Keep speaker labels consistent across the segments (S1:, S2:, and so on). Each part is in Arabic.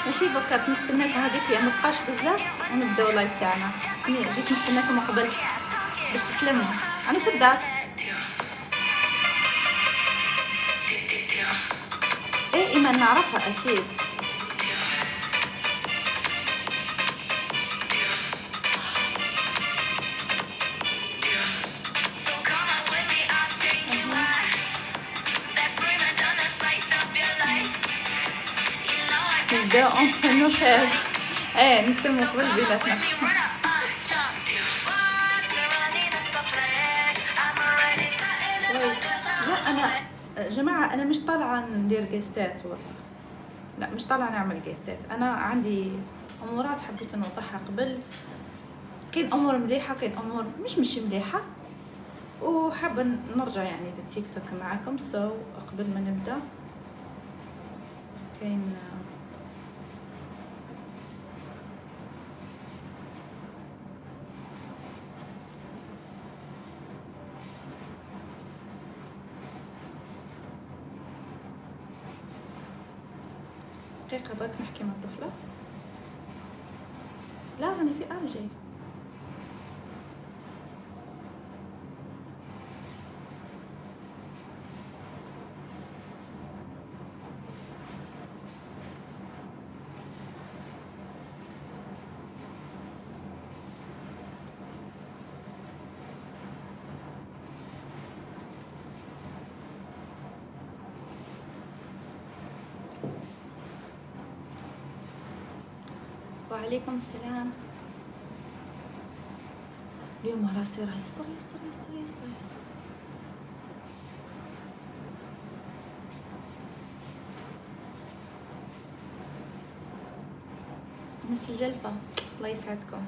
S1: ماشي بكات نستناكم هذيك هي مبقاش بزاف ونبداو لايف تاعنا. جيت نستناكم قبل باش تسلموا. انا في الدار. ايه ايمان نعرفها اكيد. نبداو انترنو خير. ايه نتمو قبل بيناتنا. لا انا جماعه انا مش طالعه ندير جيستات والله. لا مش طالعه نعمل جيستات. انا عندي امورات حبيت نوضحها قبل. كاين امور مليحه كاين امور مش مليحه وحابه نرجع يعني للتيك توك معاكم. قبل ما نبدا كاين دقيقه برك نحكي مع الطفله. لا راني في الجي. وعليكم السلام. اليوم راسي راه يسطر. ناس الجلفة الله يسعدكم.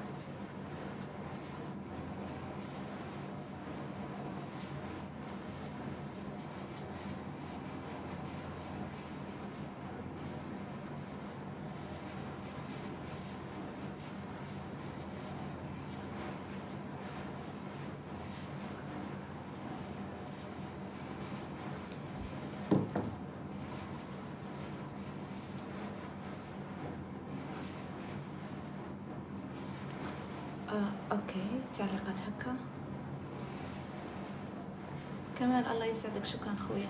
S1: اوكي تعليقات هكا. كمال الله يسعدك شكرا خويا.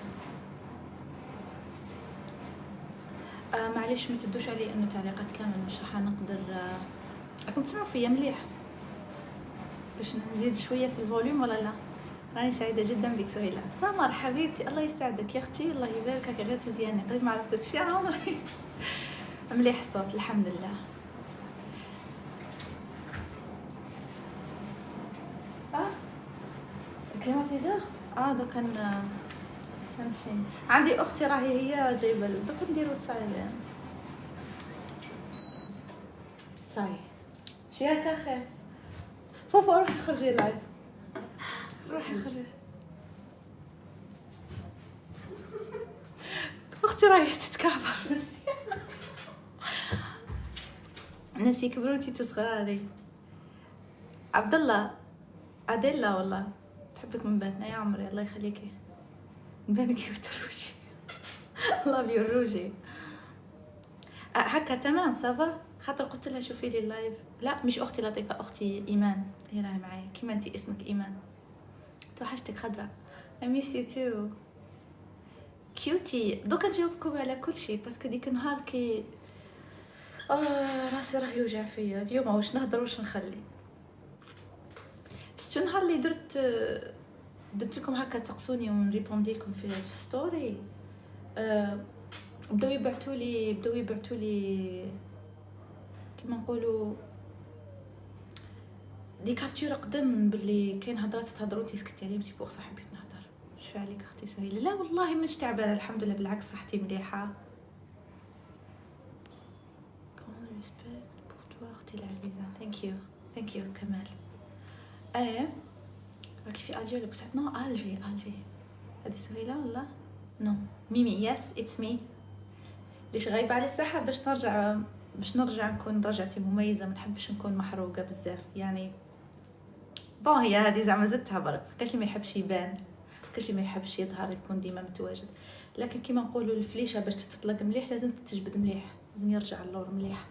S1: معليش ما تدوش علي انه تعليقات كامل مش راح نقدر. راكم تسمعوا فيا مليح باش نزيد شويه في الفوليوم ولا لا؟ راني سعيده جدا بك سهيله. سمر حبيبتي الله يسعدك يا اختي الله يباركك. غير تزياني قريب ما عرفتكش يا عمري. مليح الصوت الحمد لله. كليماتيزور دوك سامحيني عندي اختي راهي هي جايبه دوك نديرو سايلنت. صاي شي هكا خير. فوفو روحي خرجي لايف. روحي خرجي. اختي راهي تتكعبر. ناسي كبروا انتي تصغراري. عبد الله اديلا والله بحبك من باتنا يا عمري الله يخليكي. نبان كيوت روجي. الله بيو روجي. هكا تمام سافا. خاطر قلت لها شوفي لي اللايف. لا مش اختي لطيفه اختي ايمان هي راهي معايا. كيما انتي اسمك ايمان توحشتك خضرا. I miss you too كيوتي. دوكا نجاوبكم على كل شيء باسكو ديك النهار كي راسي راه يوجع فيا اليوم. واش نهضر واش نخلي. شتو نهار اللي درت لكم هكا تسقسوني ونريبوندي لكم في ستوري. بداو يبعثوا لي كيما نقولوا دي كابتور قدم باللي كاين هضرات تهضروا انت سكتي عليهم تي بوغ حبيت نهضر. شفا عليك اختي سهيله. لا والله مش تعبانه الحمد لله بالعكس صحتي مليحه. كون ريسبكت بور توا اختي العزيزه. ثانك يو كمال. راكي في الجي ولا بصح نو الجي هذه سهيله والله نو ميمي يس اتس مي. ليش غايبه على الساحه باش نرجع نكون رجعتي مميزه. ما نحبش نكون محروقه بزاف يعني. بون هي هذه زعما زدتها برك. كاش اللي ما يحبش يبان كاش اللي ما يحبش يظهر يكون ديما متواجد. لكن كيما نقولوا الفليشه باش تطلق مليح لازم تجبد مليح. لازم يرجع اللور مليح.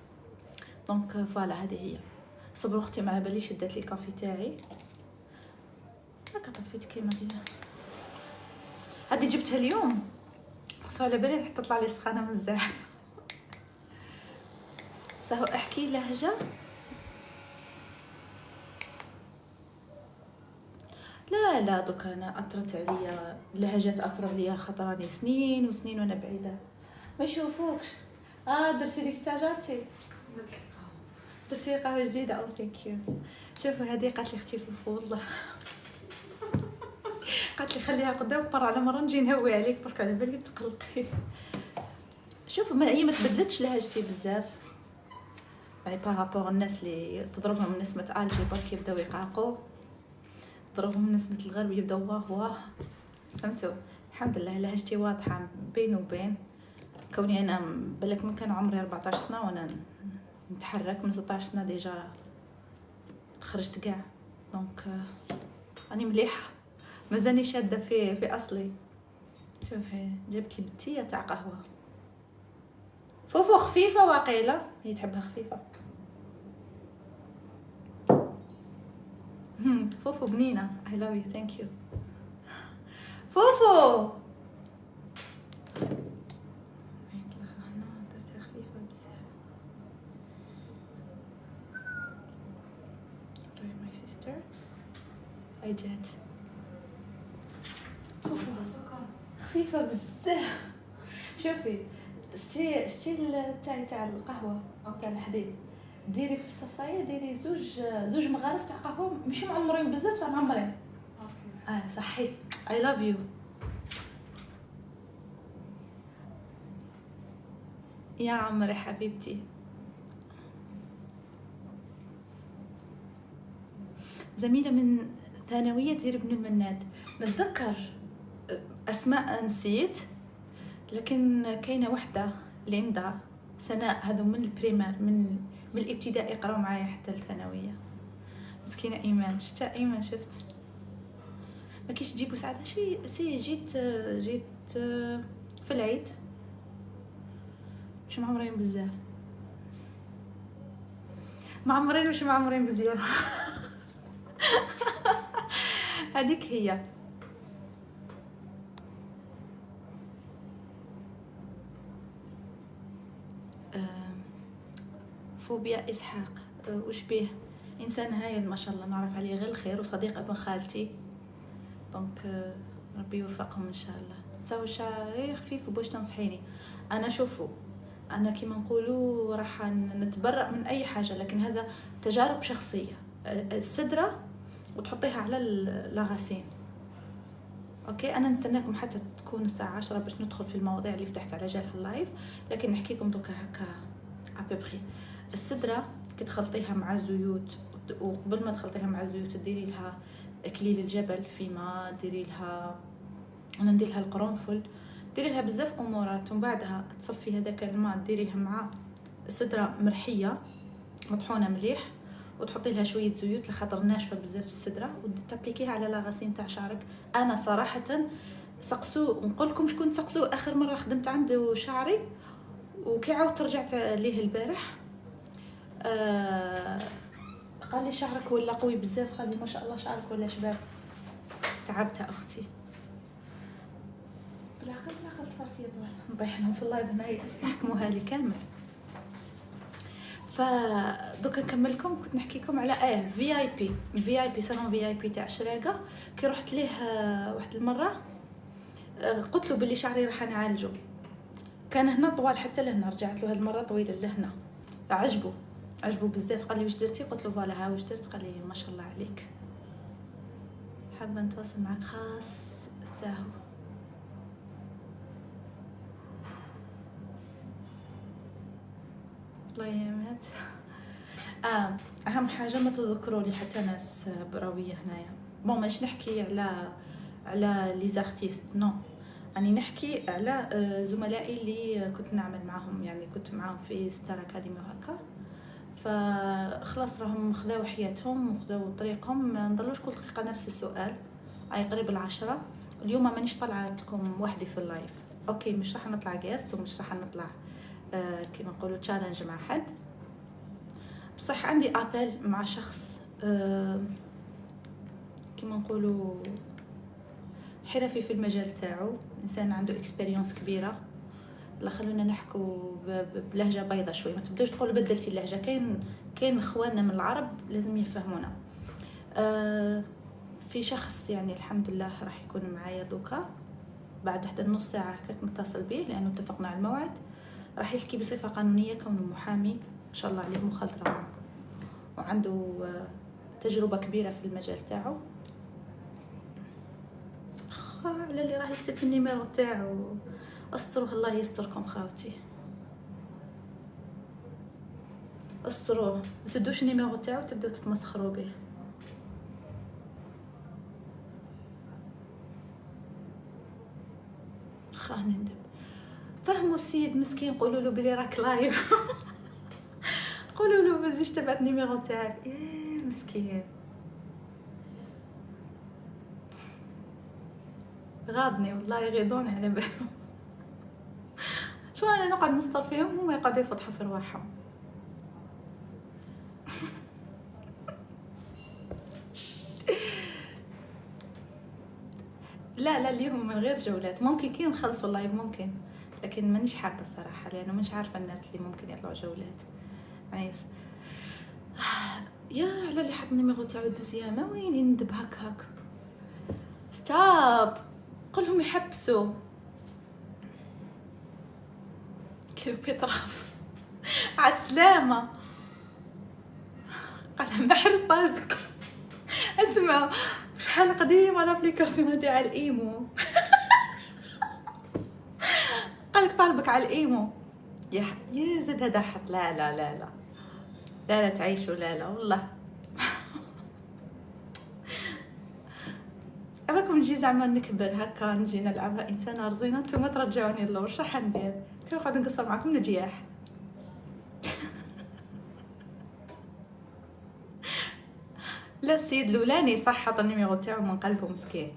S1: دونك فوالا هذه هي. صبروا اختي ما باليش شدت لي الكافي تاعي. هكا طفيت كيما هي. هذه جبتها اليوم خصو على بالي حتى تطلع لي سخانه من الزاحف. ساهو احكي لهجه. لا دوكا انا اثرت عليا اللهجات، اثروا عليا خاطر راني سنين وسنين وانا بعيده ما يشوفوكش. درتي لي كتاجرتي، درتي لي قهوه جديده. او ثانك يو. شوفوا هذه قالت لي اختي فوفو والله قالت لي خليها قدام مره على مره نجي نهوي عليك باسكو على بالي تقلقي. شوف ما هي ما تبدلتش لهجتي بزاف يعني بارابور الناس اللي تضربهم نسمه الجي برك يبداو يقاقوا، تضربهم نسمه الغرب يبداو واه فهمتوا. الحمد لله لهجتي واضحه بين وبين. كوني انا بالك من كان عمري 14 سنه وانا نتحرك، من 16 سنه ديجا خرجت كاع. دونك راني مليحه مازالني شاده في اصلي. شوفي جبت لي بتيه تاع قهوه فوفو خفيفه واقيله، هي تحبها خفيفه. فوفو بنينه. I love you thank you فوفو. درتها خفيفه بزاف. my sister I جات خفيفه بزاف. شوفي شتي تاعي تاع القهوه تاع الحديد، ديري في الصفايه ديري زوج مغارف تاع قهوه ماشي معمرين بزاف بصح معمرين. صحي. I love you يا عمري حبيبتي. زميله من ثانويه زير بن المناد، نتذكر اسماء نسيت لكن كاينه وحده ليندا سناء، هذو من البريمير من الابتدائي يقراو معايا حتى الثانويه. مسكينه ايمان. شتا ايمان شفت ما كيش تجيبوا سعاده سي جيت في العيد مش معمرين بزاف، معمرين مش معمرين بزيادة هذيك هي. فوبيا اسحاق وش بيه انسان هايل ما شاء الله، نعرف عليه غير الخير وصديق ابن خالتي. دونك ربي يوفقهم ان شاء الله. ساو شعري خفيف وباش تنصحيني انا. شوفوا انا كيما نقولوا راح نتبرأ من اي حاجه، لكن هذا تجارب شخصيه. السدره وتحطيها على لاغاسين. اوكي انا نستناكم حتى تكون الساعه 10 باش ندخل في المواضيع اللي فتحت على جالها اللايف، لكن نحكيكم دوكا هكا ابيبخي. السدره كتخلطيها مع الزيوت، وقبل ما تخلطيها مع الزيوت ديري لها اكليل الجبل في ماء، ديري لها انا ندير لها القرنفل، ديري لها بزاف امورات، ومن بعدها تصفي هذاك الماء ديريه مع السدره مرحيه مطحونه مليح، وتحطي لها شويه زيوت لخاطر ناشفه بزاف السدره، وتابليكيها على لاغاسين تاع شعرك. انا صراحه سقسو نقول لكم شكون تسقسو اخر مره خدمت عنده شعري وكي عاودت رجعت ليه البارح قال لي شعرك ولا قوي بزاف، قال لي ما شاء الله شعرك ولا شباب. تعبت اختي بالعقل صارت يدوال نطيح لهم في اللايف هنا يحكموها لي كامل. فدوك نكمل لكم. كنت نحكي لكم على في اي بي صالون في اي بي تاع شراقه. كي رحت ليه واحد المره قلت له باللي شعري راح نعالجه، كان هنا طوال حتى لهنا، رجعت له هاد المره طويله لهنا، عجبه بزاف. قال لي واش درتي؟ قلت له فوالا ها واش درت. قال لي ما شاء الله عليك، حابه نتواصل معك خاص ساهو. الله يمات. اهم حاجه ما تذكروا لي حتى ناس براويه هنايا. بون ماش نحكي على لي زارتيست نو، اني نحكي على زملائي اللي كنت نعمل معهم، يعني كنت معاهم في ستار اكاديمي وهكا. فخلاص راهم خذاو حياتهم وخذاو طريقهم، ما نضلوش كل دقيقه نفس السؤال. اي قريب العشرة. اليوم مانيش طالعه لكم وحدي في اللايف، اوكي مش راح نطلع جاست ومش راح نطلع كيما نقولوا تشالنج مع حد. بصح عندي ابل مع شخص كيما نقولوا حرفي في المجال تاعو، انسان عنده اكسبيريونس كبيره. لا خلونا نحكوا بلهجه بيضة شوي، ما تبداش تقول بدلتي اللهجه. كاين اخواننا من العرب لازم يفهمونا. في شخص يعني الحمد لله راح يكون معايا دوكا بعد حتى نص ساعه هكاك نتصل به لانه اتفقنا على الموعد. راح يحكي بصفه قانونيه كونه محامي ما شاء الله عليه مخضرم، وعنده تجربه كبيره في المجال تاعو. على اللي راح يكتب في النيميرو تاعو، استروه الله يستركم خاوتي، استروه. ما تدوش النيميرو تاعو تبداو تتمسخروا به. خاه نندب. فهموا السيد مسكين، قولوا له بلي راك لايف قولوا له ما تزيدش تبعت النيميرو تاعك. ايه مسكين غاضني والله، يغيضوني على بالهم. شو انا نقعد نسطر فيهم وهم يقعدوا يفضحوا في رواحهم. لا اليوم من غير جولات، ممكن كي نخلصوا اللايف ممكن، لكن مانيش حابه الصراحه لانه مش عارفه الناس اللي ممكن يطلعوا جولات. عايز يا على اللي حط النيميرو تاعو الدوزيام، وين يندب هك ستوب. قولهم يحبسوا كيف بيطرف. عالسلامة. قال محرز طالبك. اسمع شحال قديمة الابليكاسيون هادي على الايمو. قالك طالبك على الايمو يا زاد هذا حط. لا تعيشوا. لا والله. اباكم نجي زعما نكبر هكا نجي نلعبها انسانه رزينه، نتوما ترجعوني للور. شح ندير؟ كيف نقعد نقصر معكم نجياح. لا السيد الاولاني صح حط النيميرو تاعو من قلبه مسكين.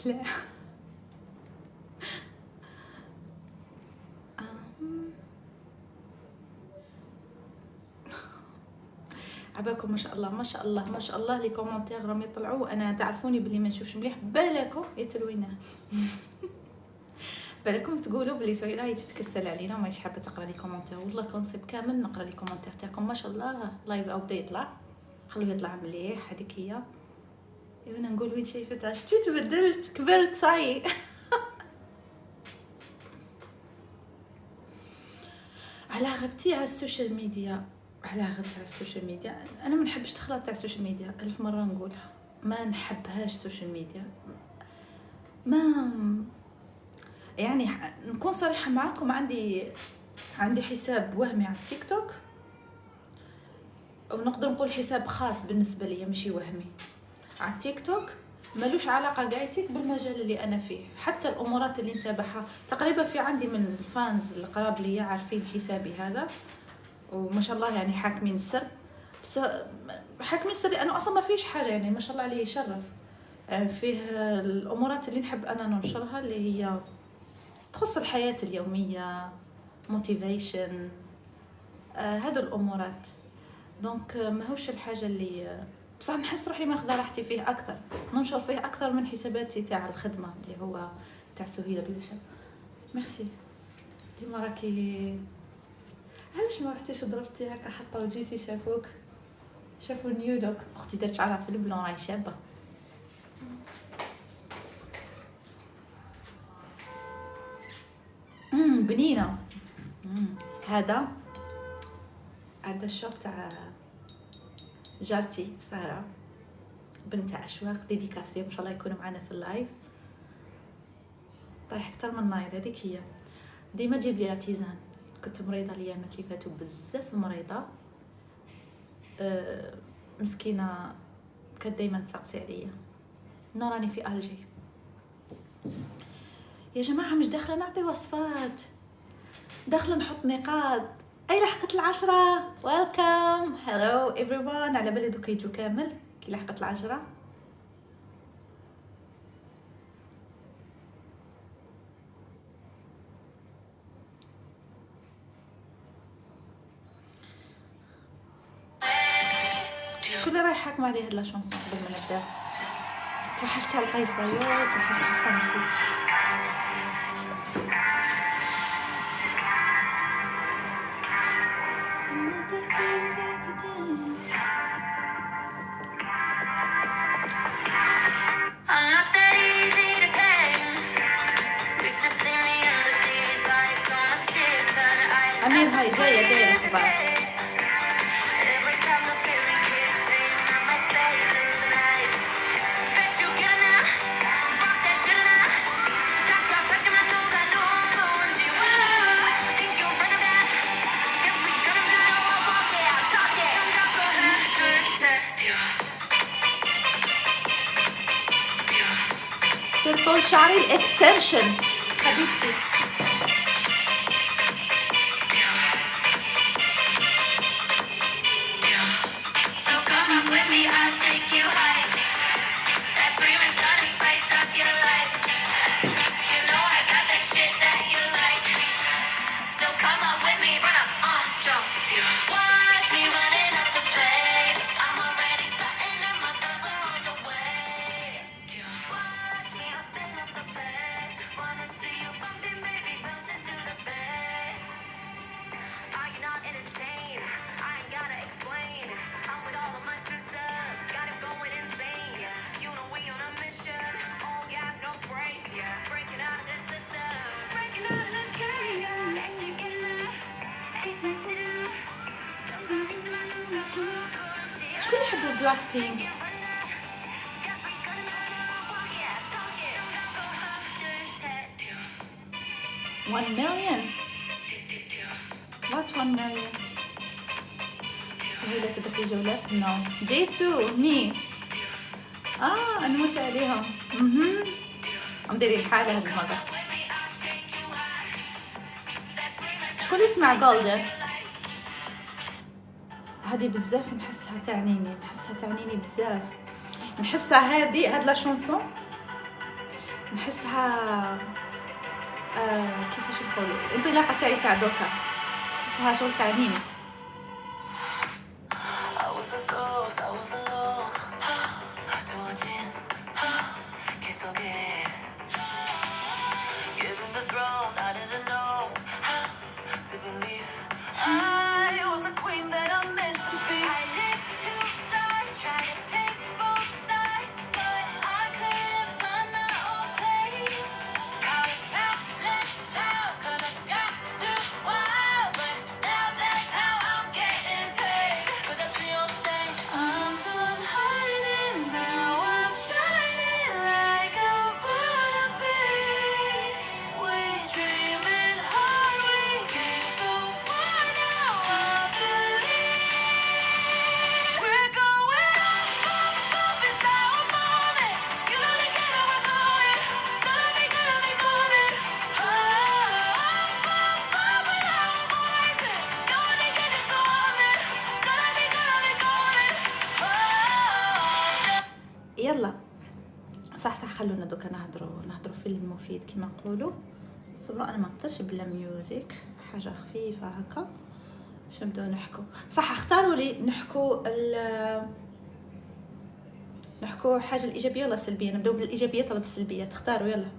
S1: لا عباكم ما شاء الله لي كومونتير راهم يطلعوا. انا تعرفوني بلي ما نشوفش مليح، بالكم يتلوينا. بالكم تقولوا بلي سهيله هي تتكسل علينا وماهيش حابه تقرا لي كومونتير. والله كونسيبت كامل نقرا لي كومونتير تاعكم. ما شاء الله لايف او بدا يطلع، خلوه يطلع مليح. هذيك هي. انا نقول وين شايفتها شتي تبدلت كبرت صاي. على غبتي على السوشيال ميديا. انا ما نحبش تخلط تاع السوشيال ميديا. 1000 مره نقولها ما نحبهاش السوشيال ميديا. ما يعني نكون صريحه معاكم، عندي حساب وهمي على التيك توك، او نقدر نقول حساب خاص بالنسبه لي ماشي وهمي على التيك توك. ملوش علاقه قايتك بالمجال اللي انا فيه. حتى الامورات اللي نتابعها تقريبا في عندي من الفانز القراب لي عارفين حسابي هذا، وما شاء الله يعني حاكمين السر. بس حاكمين السر لانه اصلا ما فيش حاجه، يعني ما شاء الله عليه يشرف. فيه الامورات اللي نحب انا ننشرها اللي هي تخص الحياه اليوميه، موتيفيشن، هذو الامورات. دونك ماهوش الحاجه اللي بصح نحس روحي ماخذه راحتي فيه اكثر، ننشر فيه اكثر من حساباتي تاع الخدمه اللي هو تاع سهيله بلاشا. ميرسي. ديما راكي علاش ما رحتيش ضربتي هكا حتى وجيتي شافوا نيو لوك. اختي دارت شعرها في البلون راهي شابه. بنينه. هذا الشوب تاع جارتي ساره بنت اشواق، ديديكاسيو ان شاء الله يكونوا معنا في اللايف. طايح اكثر من نايض. هذيك هي ديما تجيب لي لاتيزان. كنت مريضه الايامات اللي فاتوا بزاف مريضه. مسكينه كانت دائما تسقسي عليا. راني في الجي يا جماعه، مش داخله نعطي وصفات، داخله نحط نقاط. اي لحقت 10 ويلكم هلو ايفريون. على بالي دوك يجوا كامل كي لحقت 10. قولي رايح حكم عليه هاد لا شونسون قبل ما نبدا. توحشتها القيصه، يو توحشتها حمتي. أمير هاي جاية الأخبار. طول شعري الاكستنشن حبيبتي. شكون يحب بلاك بينك؟ $1 million. What 1 million? سهولة تبقى في جولات؟ No. جيسو مي. أنا موت عليهم. عم ديري الحالة هاد المرة. شكون يسمع جولدر؟ هادي بزاف نحسها تعنيني، بزاف. نحسها هاد لا شونسون نحسها كيفاش نقولوا الانطلاقه تاع دوكا، نحسها شغل تعنيني. يلا صح خلونا دوكا نهضروا في المفيد كما نقولوا. صبروا انا ما نقدرش بلا ميوزيك، حاجه خفيفه هكا باش نبداو نحكوا. صح اختاروا لي نحكوا حاجه الايجابيه ولا السلبيه؟ نبداو بالايجابيات ولا بالسلبيات؟ اختاروا يلا.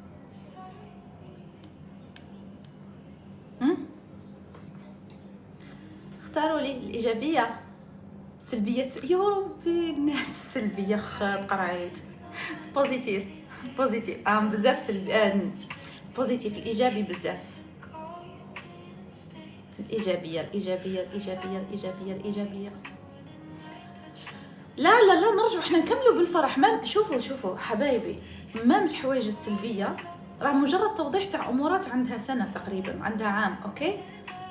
S1: اختاروا لي الايجابيه سلبيات. يا ربي الناس السلبيه قرعيت. بوزيتيف بزاف سلبي بوزيتيف، الايجابي بزاف. الايجابيه. لا نرجعوا احنا نكملوا بالفرح. ما شوفوا حبايبي، ما من الحوايج السلبيه راه مجرد توضيح تاع امورات عندها سنه تقريبا، عندها عام، اوكي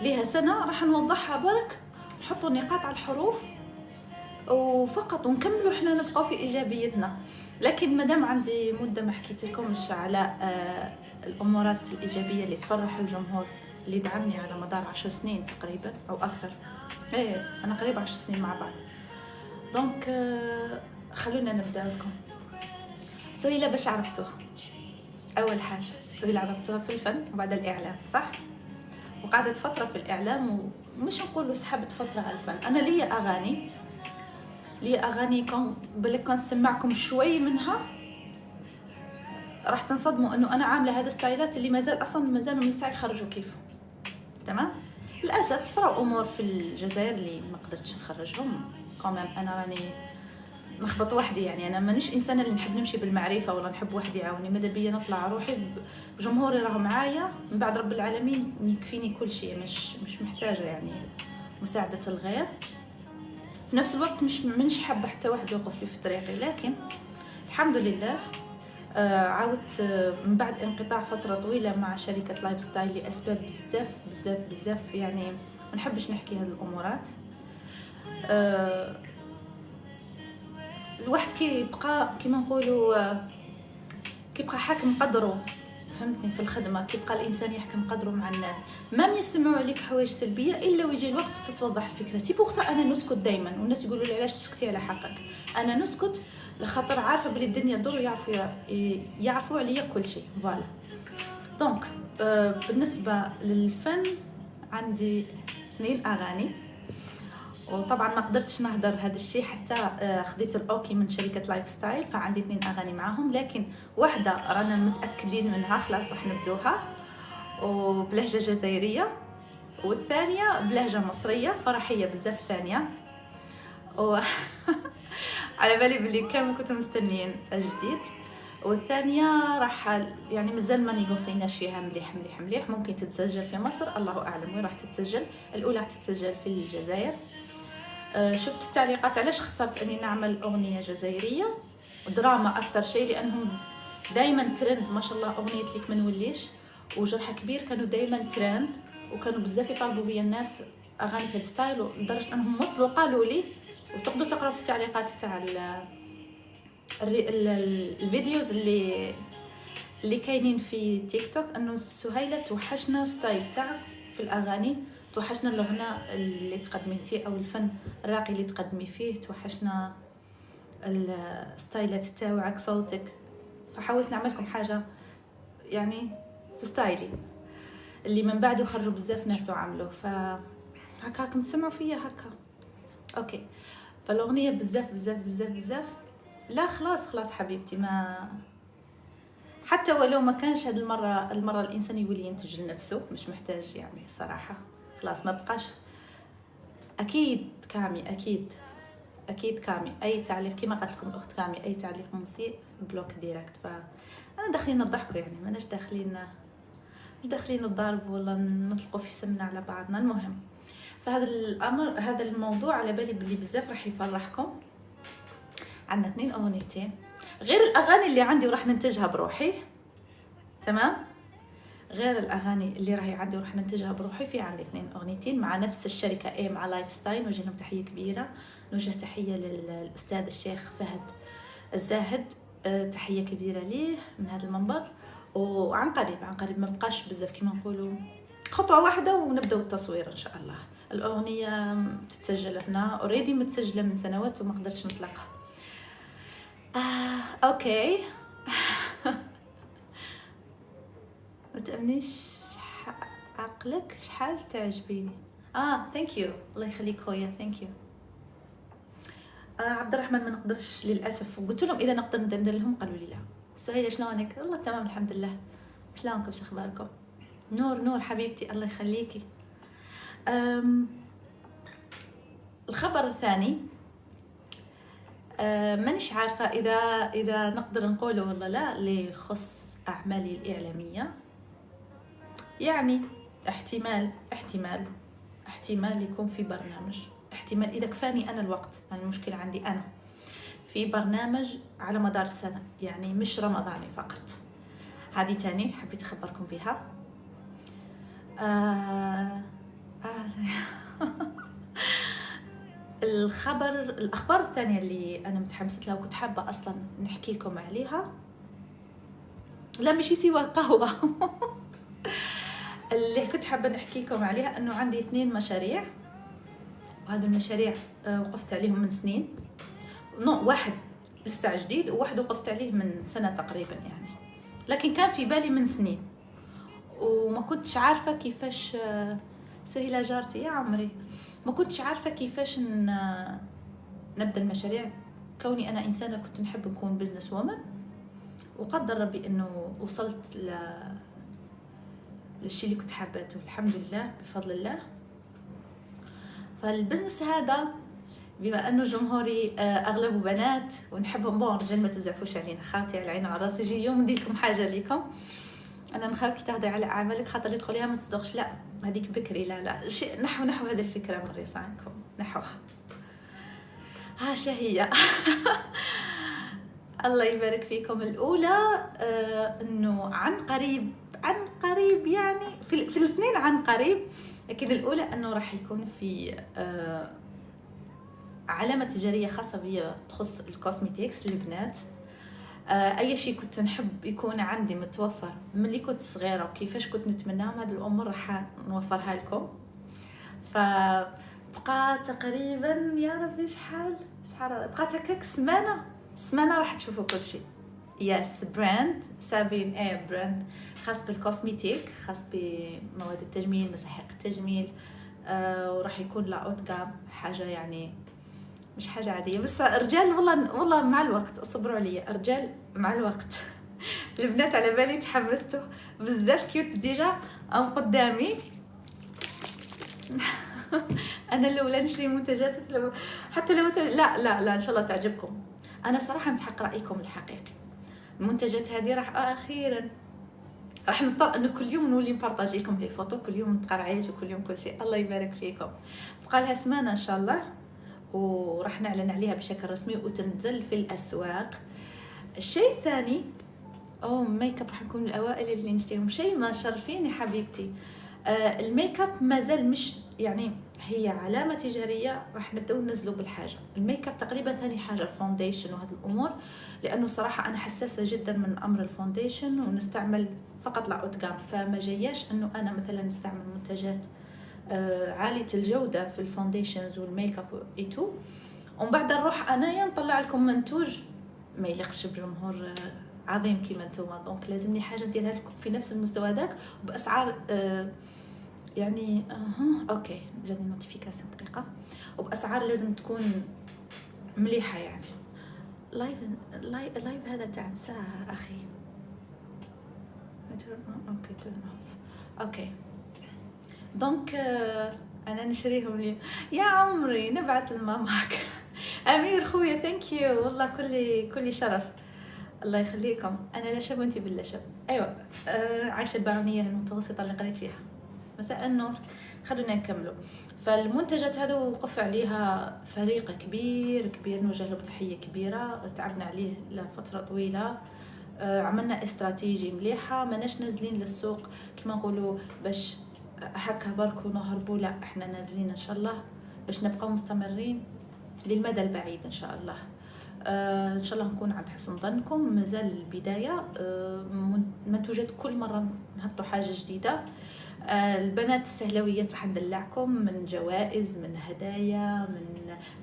S1: ليها سنه راح نوضحها برك، نحطوا نقاط على الحروف وفقط ونكملوا احنا نبقاو في ايجابيتنا. لكن مادام عندي مده ما حكيت لكمش على الامورات الايجابيه اللي تفرح الجمهور اللي دعمني على مدار 10 سنين تقريبا او اكثر. انا قريبه 10 سنين مع بعض. دونك خلونا نبدا لكم. سهيلة باش عرفتوها؟ اول حاجه سهيلة عرفتوها في الفن وبعد الاعلام، صح؟ وقعدت فتره في الاعلام ومش نقولوا سحبت فتره على الفن. انا ليا اغاني لي اغاني كون بالك كان نسمعكم شوي منها راح تنصدموا انه انا عامله هذا ستايلات اللي مازال اصلا مازالوا من ساعه يخرجوا كيفه. تمام. للاسف صاروا امور في الجزائر اللي ما قدرتش نخرجهم. كمان انا راني نخبط وحدي، يعني انا مانيش انسانه اللي نحب نمشي بالمعرفه ولا نحب وحدي يعاوني. ماذا بيا نطلع روحي بجمهوري راه معايا، من بعد رب العالمين يكفيني كل شيء، مش محتاجه يعني مساعده الغير. في نفس الوقت مش حابه حتى واحد يوقف لي في طريقي، لكن الحمد لله عاودت من بعد انقطاع فتره طويله مع شركه لايف ستايل لاسباب بزاف يعني ما نحبش نحكي هذه الامورات. الواحد كيبقى كيما نقولوا كيبقى حاكم قدره، فهمتني، في الخدمه كيبقى الانسان يحكم قدره مع الناس. ما يسمعوا عليك حوايج سلبيه الا ويجي الوقت تتوضح الفكره. سي بوغ انا نسكت دايما، والناس يقولوا لي علاش تسكتي على حقك. انا نسكت لخاطر عارفه بلي الدنيا تدور، يعرفوا عليا كل شيء. فوالا دونك بالنسبه للفن عندي 2 اغاني، وطبعا ما قدرتش نهدر هذا الشيء حتى خديت الاوكي من شركه لايف ستايل، فعندي 2 اغاني معاهم. لكن واحده رانا متاكدين منها خلاص راح نبدوها وبلهجه جزائريه، والثانيه بلهجه مصريه فرحيه بزاف ثانيه على بالي بلي كامل كنتم مستنيين جديد. والثانيه راح يعني مازال ما نيغوسيناش فيها مليح. ممكن تتسجل في مصر، الله اعلم وين راح تتسجل. الاولى تتسجل في الجزائر. شفت التعليقات علاش اخترت اني نعمل اغنيه جزائريه دراما اكثر شيء، لانهم دائما ترند ما شاء الله. اغنيه ليك ما نوليش وجرح كبير كانوا دائما ترند، وكانوا بزاف يطالبوا بيا الناس اغاني في الستايل، لدرجه انهم وصلوا قالوا لي، وتقدروا تقراوا في التعليقات تاع الفيديوز اللي كاينين في تيك توك، انه سهيله توحشنا ستايل تاعك في الاغاني، توحشنا الغناء اللي تقدمتيه او الفن الراقي اللي تقدمي فيه، توحشنا الستايلات تاعك صوتك. فحاولت نعمل لكم حاجه يعني في ستايلي اللي من بعده خرجوا بزاف ناس وعملوا. هكاكم تسمعوا فيا هكا اوكي. فالاغنيه بزاف. لا خلاص حبيبتي، ما حتى ولو ما كانش هذه المره الانسان يولي ينتج لنفسه، مش محتاج يعني صراحه. خلاص ما بقاش. اكيد كامي اكيد كامي اي تعليق كما قالت لكم اخت كامي، اي تعليق مسيء بلوك ديريكت. فانا داخلين نضحكوا يعني، ماناش داخلين نضارب ولا نطلقوا في سمنا على بعضنا. المهم فهذا الامر، هذا الموضوع على بالي بلي بزاف راح يفرحكم. عندنا 2 اغنيتين غير الاغاني اللي عندي وراح ننتجها بروحي. تمام، غير الاغاني اللي راهي عندي وراح ننتجها بروحي، في عندي 2 اغنيتين مع نفس الشركه مع لايف ستايل. نوجه لهم تحيه كبيره، نوجه تحيه للاستاذ الشيخ فهد الزاهد، تحيه كبيره ليه من هذا المنبر. وعن قريب ما بقاش بزاف كما نقولوا، خطوه واحده ونبداو التصوير ان شاء الله. الاغنيه تتسجل هنا اوريدي، متسجله من سنوات وما قدرتش نطلقها. اوكي ما تأمنيش عقلك شحال تعجبيني. ثانك يو، الله يخليك خويا، ثانك يو. عبد الرحمن ما نقدرش للاسف، وقلت لهم اذا نقدر ندير لهم، قالوا لي لا. سهيله شلونك؟ والله تمام الحمد لله. شلونكم؟ شو اخباركم؟ نور حبيبتي الله يخليكي. الخبر الثاني مانيش عارفه اذا نقدر نقوله ولا لا، اللي يخص اعمالي الاعلاميه. يعني احتمال يكون في برنامج، احتمال اذا كفاني انا الوقت. المشكله عندي انا في برنامج على مدار السنه، يعني مش رمضاني فقط. هذه تاني حبيت اخبركم بها. الاخبار الثانيه اللي انا متحمسه لها وكنت حابه اصلا نحكي لكم عليها، لا ماشي سوى قهوه اللي كنت حابه نحكي لكم عليها انه عندي 2 مشاريع، وهذا المشاريع وقفت عليهم من سنين. واحد لسه جديد، وواحد وقفت عليه من سنه تقريبا يعني، لكن كان في بالي من سنين وما كنتش عارفه كيفاش. سهيله جارتي يا عمري، ما كنتش عارفه كيفاش نبدا المشاريع. كوني انا انسانه كنت نحب نكون بزنس وومن، وقدر ربي انه وصلت للشيء اللي كنت حابته الحمد لله بفضل الله. فالبزنس هذا بما انه جمهوري اغلبه بنات ونحبهم، بون رجال ما تزعفوش علينا، خاوتي على عيني وعلى راسي. يجي يوم ندير لكم حاجه ليكم، انا نخاف كي تهضري على اعمالك خاطر اللي تدخليها ما تصدقش، لا هذيك بكري، لا شيء نحو هذه الفكره من ريسانكم نحوها. ها شهية الله يبارك فيكم. الأولى أنه عن قريب يعني في الاثنين عن قريب، لكن الأولى أنه راح يكون في علامة تجارية خاصة بي تخص الكوسميتيكس للبنات. أي شيء كنت نحب يكون عندي متوفر ملي كنت صغيرة وكيفاش كنت نتمناهم، هذه الأمور راح نوفرها لكم. فبقى تقريبا يا ربي شحال بقات هكاك سمانه راح تشوفوا كل شيء. يس براند سابين براند خاص بالكوسميتيك، خاص بمواد التجميل، مساحيق التجميل، وراح يكون لا اوت جام، حاجه يعني مش حاجه عاديه. بس رجال والله مع الوقت، اصبروا عليا رجال مع الوقت البنات على بالي تحمستوا بزاف كيوت ديجا قدامي انا الاولى نشري منتجات حتى لو لا ان شاء الله تعجبكم. انا صراحه نسحق رايكم الحقيقي. المنتجات هذه راح اخيرا راح نضطر انه كل يوم نولي نبارطاجي لكم لي فوتو، كل يوم نتقرعيش وكل يوم كل شيء. الله يبارك فيكم. بقى لها سمانه ان شاء الله وراح نعلن عليها بشكل رسمي وتنزل في الاسواق. الشيء الثاني ميك اب، راح نكون من الاوائل اللي نشتريهم. شيء ما شرفيني حبيبتي. الميك اب مازال مش يعني هي علامه تجاريه، راح نبداو ننزلوا بالحاجه. الميك اب تقريبا ثاني حاجه الفونديشن وهذه الامور، لانه صراحه انا حساسه جدا من امر الفونديشن ونستعمل فقط لا اوت جام، فما جاياش انه انا مثلا نستعمل منتجات عاليه الجوده في الفونديشنز والميك اب ايتو، ومن بعد نروح انايا نطلع لكم منتوج ما يليقش بجمهور عظيم كيما نتوما. دونك لازمني حاجه نديرها لكم في نفس المستوى هذاك وباسعار يعني اوكي جاني نوتيفيكاسيون دقيقه، وباسعار لازم تكون مليحه يعني. لايف هذا تاع ساعه اخي. اوكي تيرن اوف. اوكي دونك انا نشريهم لي يا عمري، نبعث لماماك امير خويا ثانك يو والله، كل شرف، الله يخليكم. انا لا شاب وانتي بالله شاب. ايوه عايشه البعونيه المتوسطه اللي قريت فيها. مساء النور. خلونا نكملوا. فالمنتجات هذا وقف عليها فريق كبير نوجه له تحيه كبيره، تعبنا عليه لفتره طويله، عملنا استراتيجي مليحه، ماناش نازلين للسوق كما نقولوا باش هكا بركو نهربوا، لا احنا نازلين ان شاء الله باش نبقاو مستمرين للمدى البعيد ان شاء الله. ان شاء الله نكون عند حسن ظنكم. مازال البدايه، منتوجات كل مره نهبطوا حاجه جديده. البنات السهلويات راح ندلعكم من جوائز، من هدايا،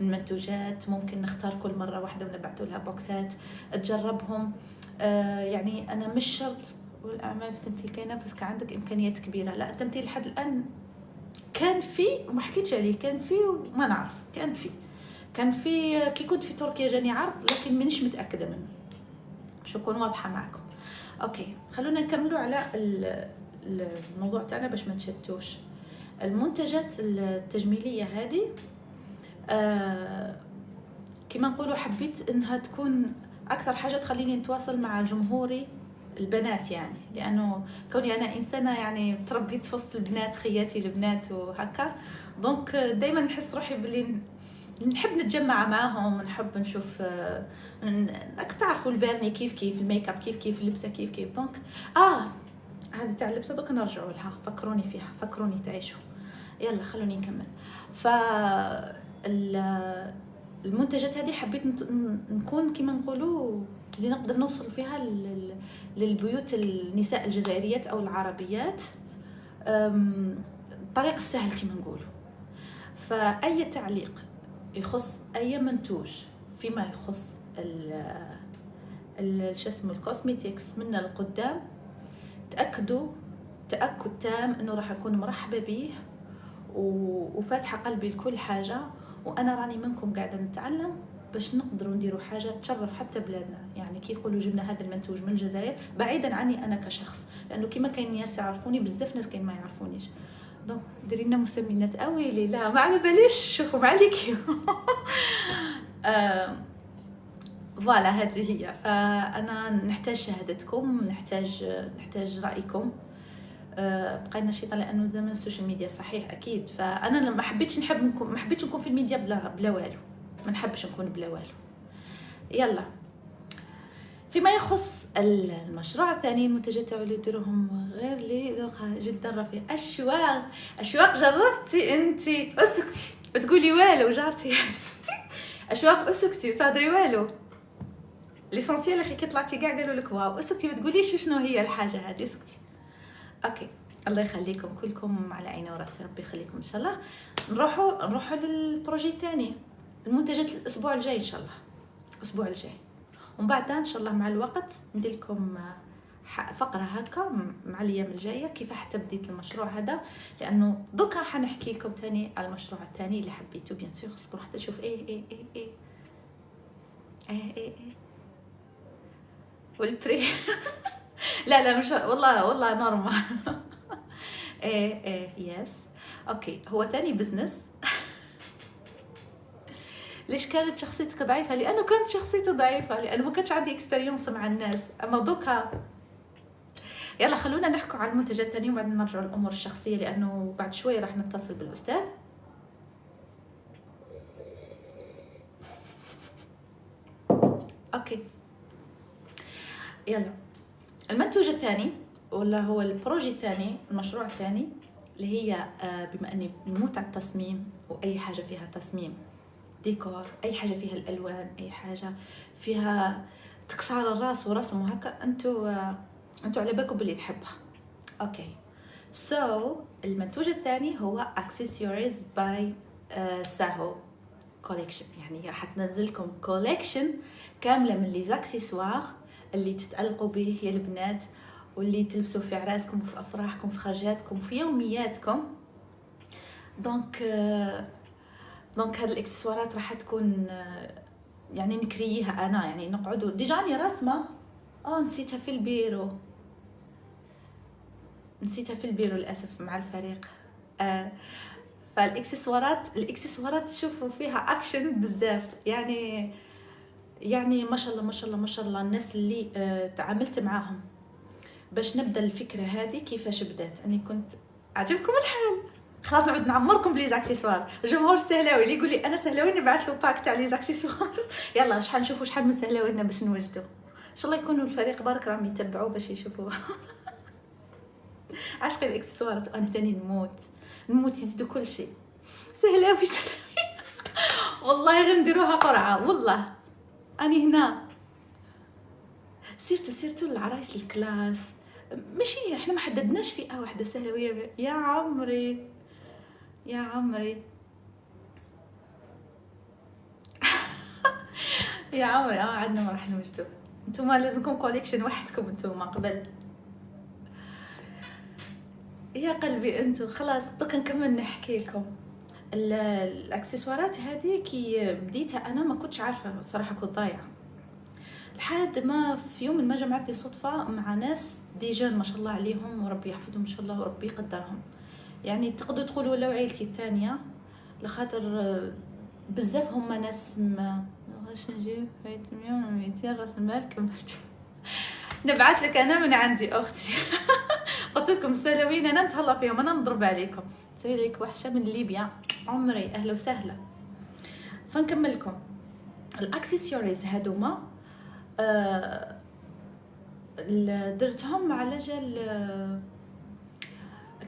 S1: من منتوجات. ممكن نختار كل مره واحده ونبعثوا لها بوكسات تجربهم. يعني انا مش شرط والاعمال في التمثيل كاينه بس كان عندك امكانيات كبيره، لا التمثيل لحد الان كان فيه وما حكيتش عليه، كان فيه وما نعرف، كان في كي كنت في تركيا جاني عرض لكن مانيش متاكده منه، باش نكون واضحه معكم. اوكي خلونا نكملوا على الموضوع تاعنا باش ما نشتوش. المنتجات التجميليه هذه كما نقولوا حبيت انها تكون اكثر حاجه تخليني نتواصل مع جمهوري البنات، يعني لانه كوني انا انسانه يعني تربيت في وسط البنات، خياتي البنات وهكا، دونك دائما نحس روحي باللي نحب نتجمع معاهم، نحب نشوف تعرفوا الفيرني كيف الميك اب كيف اللبسه كيف دونك هذه تاع اللبسه دوك نرجعوا لها، فكروني فيها، فكروني تعيشوا. يلا خلوني نكمل. ف المنتجات هذه حبيت نكون كما نقولوا اللي نقدر نوصل فيها للبيوت النساء الجزائريات او العربيات الطريق السهل كما نقولوا. فاي تعليق يخص اي منتوج فيما يخص شو اسمه الكوسميتكس منا لقدام، تاكد تام انه راح اكون مرحبه به وفاتحه قلبي لكل حاجه، وانا راني منكم قاعده نتعلم باش نقدروا نديروا حاجه تشرف حتى بلادنا. يعني كي يقولوا جبنا هذا المنتوج من الجزائر بعيدا عني انا كشخص، لانه كيما كاين ناس يعرفوني بزاف، ناس كاين ما يعرفونيش. دونك ديري لنا مسميات اويلي، لا ما على باليش، شوفوا معليك. فوالا هذه هي. فانا نحتاج شهادتكم، نحتاج رايكم. بقينا نشيطه لانه زمن السوشيال ميديا صحيح اكيد. فانا ما حبيتش نكون في الميديا بلا والو، ما نحبش نكون بلا والو. يلا فيما يخص المشروع الثاني، المنتجات تاعو اللي يديروهم غير لي ذوقها جدا رفيع. اشواق جربتي انتي؟ اسكتي ما تقولي والو جارتي. اشواق اسكتي وتهضري والو. ليسونسيال اخي كي طلعتي كاع قالوا لك واو. اسكتي ما تقوليش شنو هي الحاجه هذه، اسكتي. اوكي الله يخليكم كلكم على عيني وراسي، ربي يخليكم ان شاء الله. نروحوا للبروجي الثاني، المنتجات الاسبوع الجاي ان شاء الله، الاسبوع الجاي. ومن بعد ان شاء الله مع الوقت ندير لكم فقره هكا مع الايام الجايه كيف حتى بديت المشروع هذا، لانه دوكا حنحكي لكم ثاني على المشروع الثاني اللي حبيته. بيان سور اصبروا حتى نشوف ايه والبري. لا مش والله نورمال. ايه يس اوكي. هو تاني بزنس. ليش كانت شخصيتك ضعيفه؟ لانه كانت شخصيتي ضعيفه، لانه ما كانش عندي اكسبيريونس مع الناس. اما دوكا يلا خلونا نحكوا عن المنتجات الثانيه وبعدين نرجع للامور الشخصيه، لانه بعد شوي راح نتصل بالاستاذ. اوكي يلا المنتوج الثاني ولا هو البروجي الثاني، المشروع الثاني اللي هي بما اني نموت على التصميم، واي حاجه فيها تصميم ديكور، اي حاجه فيها الالوان، اي حاجه فيها تكسر الراس ورسم وهكا، انتوا على بالكم باللي نحبها. اوكي المنتوج الثاني هو accessories باي ساهو كوليكشن. يعني راح تنزل لكم كوليكشن كامله من لي زاكسيسوار اللي تتألقوا به يا البنات، واللي تلبسوا في عراسكم وفي افراحكم في خرجاتكم في يومياتكم. دونك هاد الاكسسوارات راح تكون يعني نكرييها انا، يعني نقعدوا ديجاني رسمه نسيتها في البيرو للاسف مع الفريق. فالاكسسوارات تشوفوا فيها اكشن بزاف. يعني ما شاء الله الناس اللي تعاملت معاهم باش نبدا الفكره هذه كيفاش بدات. اني كنت عجبكم الحال، خلاص نعود نعمركم بلي زاكسيسوار. الجمهور السهلاوي اللي يقول لي انا سهلاوي نبعث له باك تاع لي زاكسيسوار. يلا شحال نشوفوا شحال من سهلاوينا باش نوجدوا ان شاء الله. يكونوا الفريق بارك راهم يتبعوا باش يشوفوا. عشق الاكسسوارات. انا ثاني نموت يزيدوا كل شيء سهلاوي. والله غنديروها قرعه والله. اني هنا سيرتو العرايس الكلاس، ماشي احنا ما حددناش فئه واحده سهلاويه. يا عمري يا عمري عندنا ما راح نوجدوا. نتوما لازمكم كوليكشن وحدكم نتوما قبل. يا قلبي انتو خلاص دوكا نكمل نحكي لكم. الاكسسوارات هذه كي بديتها انا ما كنتش عارفه صراحه، كنت ضايعه لحد ما في يوم ما جمعتني صدفه مع ناس ديجان ما شاء الله عليهم وربي يحفظهم ان شاء الله وربي يقدرهم. يعني تقدروا تقولوا ولاو عيلتي الثانيه، لخاطر بزاف هما ناس ما باش نجيب فايت 100 راس المال كملت. نبعث لك انا من عندي اختي. قلت لكم السهلاويين انا نتهلا فيهم، انا نضرب عليكم. تسوي لك وحشه من ليبيا عمري، اهلا وسهلا. فنكمل لكم الاكسسوارز هذوما. درتهم على جال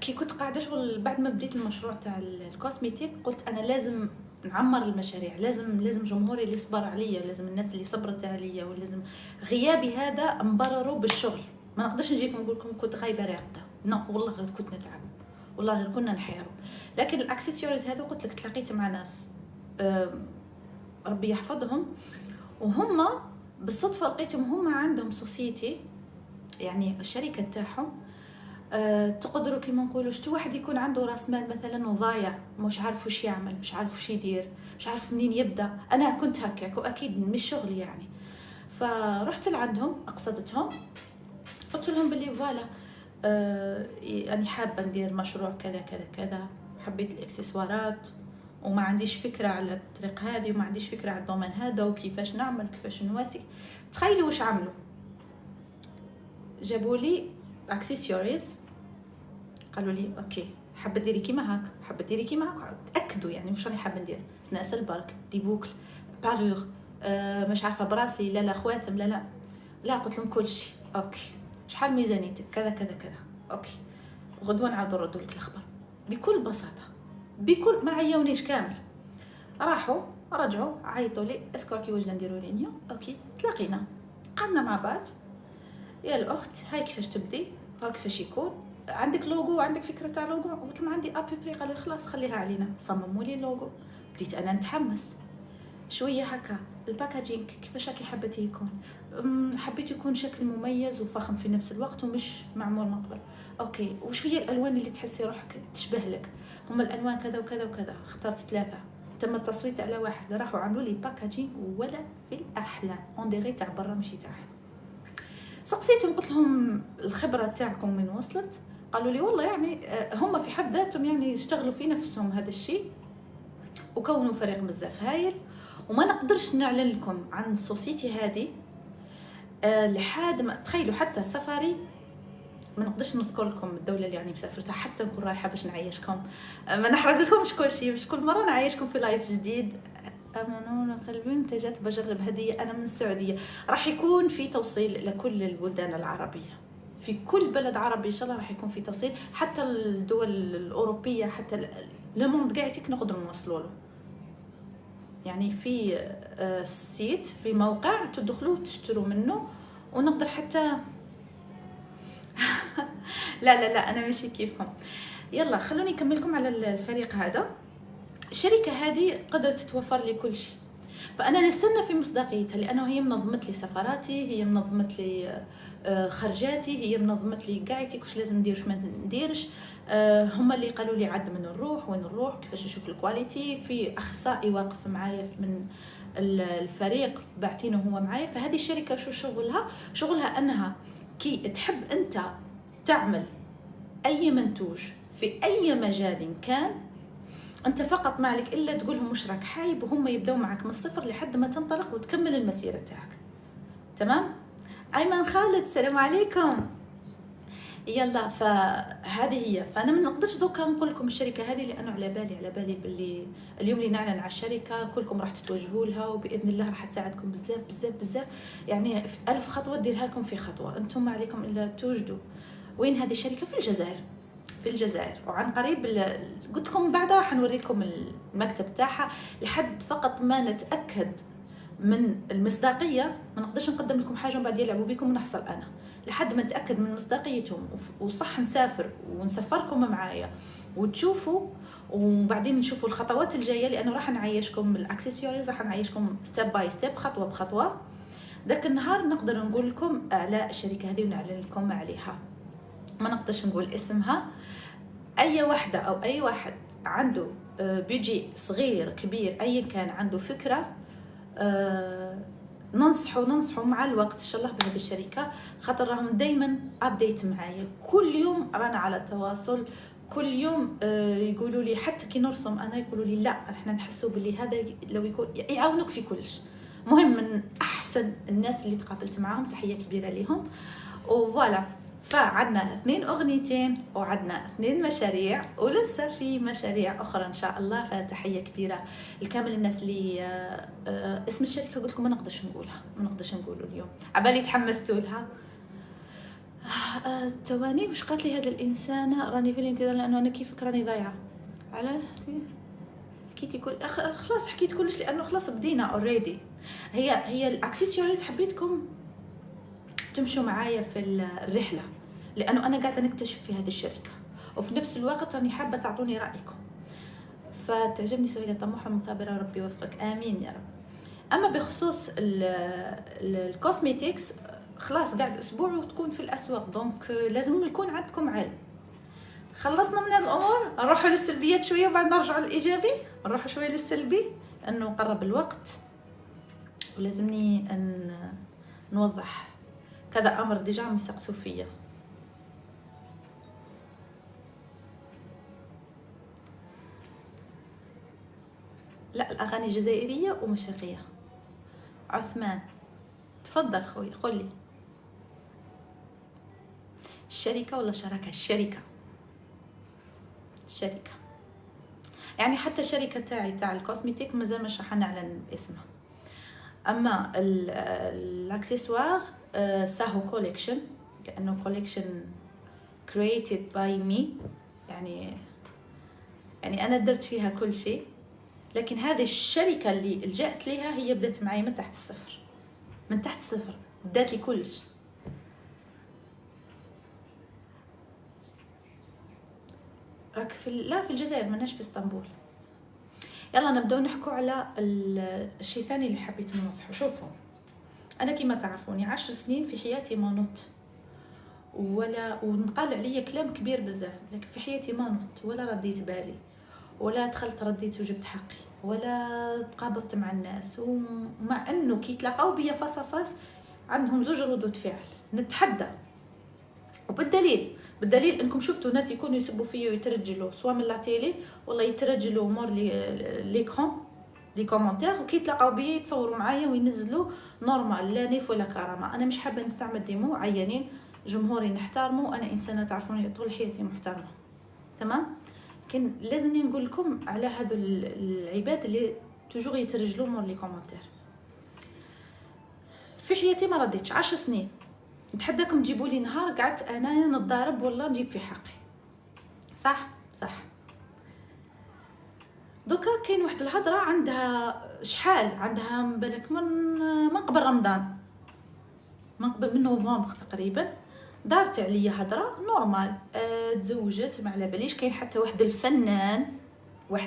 S1: كي كنت قاعده شغل بعد ما بديت المشروع تاع الكوسميتيك. قلت انا لازم نعمر المشاريع، لازم جمهوري اللي صبر عليا، لازم الناس اللي صبرت عليا، ولازم غيابي هذا نبرره بالشغل. ما نقدرش نجيكم نقول لكم كنت غايبه راقده، والله غير كنت نتعب، والله غير كنا نحيروا. لكن الاكسسوارز هذو قلت لك تلاقيت مع ناس ربي يحفظهم، وهم بالصدفه لقيتهم هم عندهم سوسيتي، يعني الشركه تاعهم تقدروا كيما نقولوا شتو واحد يكون عنده راس مال مثلا وضايع، مش عارف وش يعمل، مش عارف وش يدير، مش عارف منين يبدا. انا كنت هكاك واكيد مش شغلي يعني. فرحت لعندهم اقصدتهم، قلت لهم باللي فوالا يعني حابه ندير مشروع كذا كذا كذا، حبيت الاكسسوارات وما عنديش فكره على الطريق هذه وما عنديش فكره على الضمان هذا وكيفاش نعمل كيفاش نواسي. تخيلوا واش عملوا، جابوا لي اكسسوارز، قالوا لي اوكي حابه ديري كيما هاك، حابه ديري كيما هاك، تاكدوا يعني واش راني حابه ندير، سناسل برك، دي بوكل، بارور، مش عارفه براسلي، لا خواتم، لا قلت لهم كل شيء اوكي. شحال ميزانيتك؟ كذا كذا كذا، اوكي غدوه نعاودوا نردوا لك الخبر. بكل بساطه، بكل ما عيونيش كامل. راحوا رجعوا عيطوا لي اسكو راكي واجده نديروا رينيو؟ اوكي تلاقينا قعدنا مع بعض. يا الاخت هاي كيفاش تبدي، ها كيفاش يكون، عندك لوجو، عندك فكره تاع لوجو؟ قلت لهم عندي ابري. قالوا خلاص خليها علينا، صمموا لي اللوجو. بديت انا نتحمس شويه هكا. الباكاجينج كيفاش راكي حبيتي يكون؟ حبيت يكون شكل مميز وفخم في نفس الوقت ومش معمول من قبل. اوكي وش هي الالوان اللي تحسي روحك تشبه لك؟ هم الالوان كذا وكذا وكذا. اخترت 3. تم التصويت على 1. راحوا عملوا لي باكاجينج ولا في الاحلام، اون ديغي تاع برا ماشي تاع. سقسيتهم قلت لهم الخبره تاعكم من وصلت؟ قالوا لي والله يعني هم في حد ذاتهم يعني يشتغلوا في نفسهم هذا الشيء وكونوا فريق بزاف هايل، وما نقدرش نعلن لكم عن سوسيتي هذه لحد ما تخيلوا. حتى سفري ما نقدرش نذكر لكم الدوله اللي يعني مسافرتها، حتى نكون رايحه باش نعيشكم. ما نحرق لكمش كل شيء، مش كل مره نعيشكم في لايف جديد. امنون قلبي منتجات بجرب هديه انا من السعوديه. راح يكون في توصيل لكل البلدان العربيه، في كل بلد عربي ان شاء الله راح يكون في توصيل، حتى الدول الاوروبيه، حتى لو موند قاعد نقدر نوصلوا له. يعني في سيت، في موقع تدخلوا تشتروا منه ونقدر حتى لا انا ماشي كيفهم. يلا خلوني نكملكم على الفريق هذا. الشركه هذه قدرت توفر لي كل شيء، فانا نستنى في مصداقيتها، لانه هي منظمت لي سفراتي، هي منظمت لي خرجاتي، هي منظمت لي قاعتي واش لازم ندير واش ما نديرش. هما اللي قالوا لي عد من نروح وين نروح كيفاش نشوف الكواليتي. في اخصائي واقف معايا من الفريق بعتينه هو معايا. فهذه الشركه شو شغلها انها كي تحب انت تعمل اي منتوج في اي مجال كان، انت فقط ما عليك الا تقول لهم واش راك حايب، وهم يبداو معك من الصفر لحد ما تنطلق وتكمل المسيره تاعك. تمام. ايمن خالد السلام عليكم. يلا فهذه هي. فانا ما نقدرش دوكا نقول لكم الشركه هذه، لانه على بالي باللي اليوم اللي نعلن على الشركه كلكم راح تتوجهوا لها، وباذن الله راح تساعدكم بزاف بزاف بزاف. يعني 1000 خطوه ديرها لكم في خطوه. انتم ما عليكم الا توجدوا وين هذه الشركه. في الجزائر، في الجزائر، وعن قريب قلت لكم بعدها راح نوريكم المكتب تاعها. لحد فقط ما نتاكد من المصداقيه ما نقدرش نقدم لكم حاجه ومن بعد يلعبوا بكم ونحصل انا. لحد ما نتاكد من مصداقيتهم وصح نسافر ونسفركم معايا وتشوفوا، وبعدين نشوفوا الخطوات الجايه، لانه راح نعيشكم الاكسسوارز، راح نعيشكم ستيب باي ستيب، خطوه بخطوه. ذاك النهار نقدر نقول لكم على الشركه هذه ونعلن لكم عليها. ما نقدرش نقول اسمها. اي وحده او اي واحد عنده بيجي صغير كبير ايا كان عنده فكره، ننصحوا مع الوقت ان شاء الله بهذه الشركه، خاطر راهم دائما ابديت معايا. كل يوم رانا على تواصل، كل يوم يقولوا لي، حتى كي نرسم انا يقولوا لي لا احنا نحسوا باللي هذا لو يكون يعاونوك في كلش. مهم من احسن الناس اللي تقابلت معاهم، تحيه كبيره لهم. وفوالا فعندنا 2 أغنيتين وعندنا 2 مشاريع، ولسه في مشاريع أخرى إن شاء الله. فتحية كبيرة لكامل الناس اللي اسم الشركة قلت لكم ما نقدرش نقوله اليوم، عبالي تحمستوا لها. تواني باش قالت لي هذا الإنسانة راني في الانتظار، لأنه أنا كيفك راني ضايعة على حكيتي كل خلاص حكيت كلش، لأنه خلاص بدينا اوريدي. هي الأكسسوارز حبيتكم تمشوا معايا في الرحلة، لأنه أنا قاعدة نكتشف في هذه الشركة، وفي نفس الوقت راني حابة تعطوني رأيكم. فتعجبني سهيلة طموحة مثابرة، ربي يوفقك آمين يا رب. أما بخصوص الكوسميتكس خلاص قاعد اسبوع وتكون في الاسواق، دونك لازم يكون عندكم علم. خلصنا من هذه الامور، نروحوا للسلبيات شويه وبعد نرجعوا للايجابي. نروحوا شويه للسلبي انه قرب الوقت ولازمني ان نوضح كذا امر ديجا عم يسقسوا فيا. لا الاغاني جزائريه ومشرقيه. عثمان تفضل خويا قول لي. الشركه ولا شراكه؟ الشركه يعني حتى الشركه تاع الكوزميتيك مازال مش راح نعلن اسمها. اما الاكسسوار ساهو كوليكشن، لانه كوليكشن created by me، يعني انا درت فيها كل شيء. لكن هذه الشركه اللي لجأت ليها هي بدات معي من تحت الصفر، بدات لي كلش. راك في الجزائر، ماناش في اسطنبول. يلا نبداو نحكوا على الشيء الثاني اللي حبيت نوضحه. شوفوا انا كيما تعرفوني 10 سنين في حياتي ما نط ولا، ونقال عليا كلام كبير بزاف، لكن في حياتي ما نط ولا رديت بالي ولا دخلت رديت وجبت حقي ولا تقابلت مع الناس. ومع انه كي تلاقاو بيا فاس عندهم زوج ردود فعل نتحدى. وبالدليل انكم شفتوا ناس يكونوا يسبوا فيا ويترجلوا سواء من لا تيلي ولا يترجلوا مور ليكرون لي كومونتير، وكي تلاقاو بيا يتصوروا معايا وينزلوا نورمال لا نيف ولا كرامه. انا مش حابه نستعمل دي مو عيانين، جمهوري نحترمه، انا انسانه تعرفوني طول حياتي محترمه تمام. لكن لازمني نقول لكم على هذو العباد اللي توجور يترجلوا مور لي كومونتير. في حياتي ما رديتش 10 سنين. نتحداكم تجيبوا لي نهار قعدت انايا نتضارب والله نجيب في حقي. صح دوكا كاين واحد الهضره عندها شحال، عندها بالك من قبل رمضان، من نوفمبر تقريبا، دارت عليا هضره نورمال. تزوجت ما على باليش. كاين حتى واحد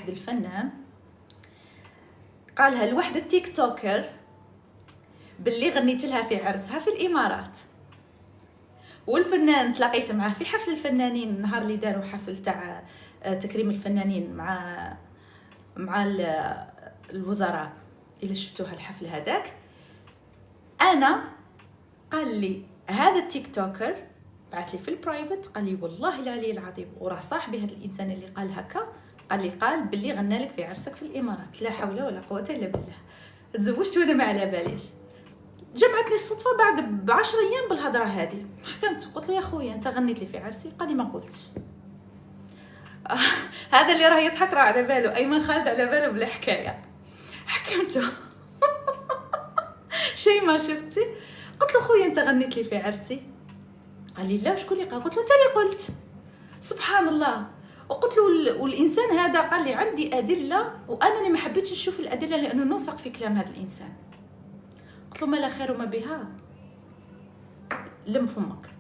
S1: الفنان قالها لواحد التيك توكر باللي غنيت لها في عرسها في الامارات. والفنان تلاقيت معاه في حفل الفنانين، النهار اللي داروا حفل تاع تكريم الفنانين مع الوزراء. الا شفتوها الحفل هذاك، انا قال لي هذا التيك توكر بعث لي في البرايفت قال لي والله العلي العظيم وراه صاحبي هذا الانسان اللي قال هكا، قال باللي غنى لك في عرسك في الامارات. لا حول ولا قوه الا بالله. تزوجت وانا ما على باليش. جمعتني الصدفه بعد ب10 ايام بالهضره هذه. حكمت قلت له يا خويا انت غنيت لي في عرسي؟ قال لي ما قلتش. هذا اللي راه يضحك راه على باله، ايمن خالد على باله بلا حكايه. حكمته شيء ما شفتي. قلت له خويا انت غنيت لي في عرسي؟ قال لي لا. وشكون اللي قال؟ قلت له انت اللي قلت. سبحان الله. وقلت له والانسان هذا قال لي عندي ادله، وانا ما حبيتش نشوف الادله لانه نوثق في كلام هذا الانسان. قلت له ما لا خير وما بها، لم فمك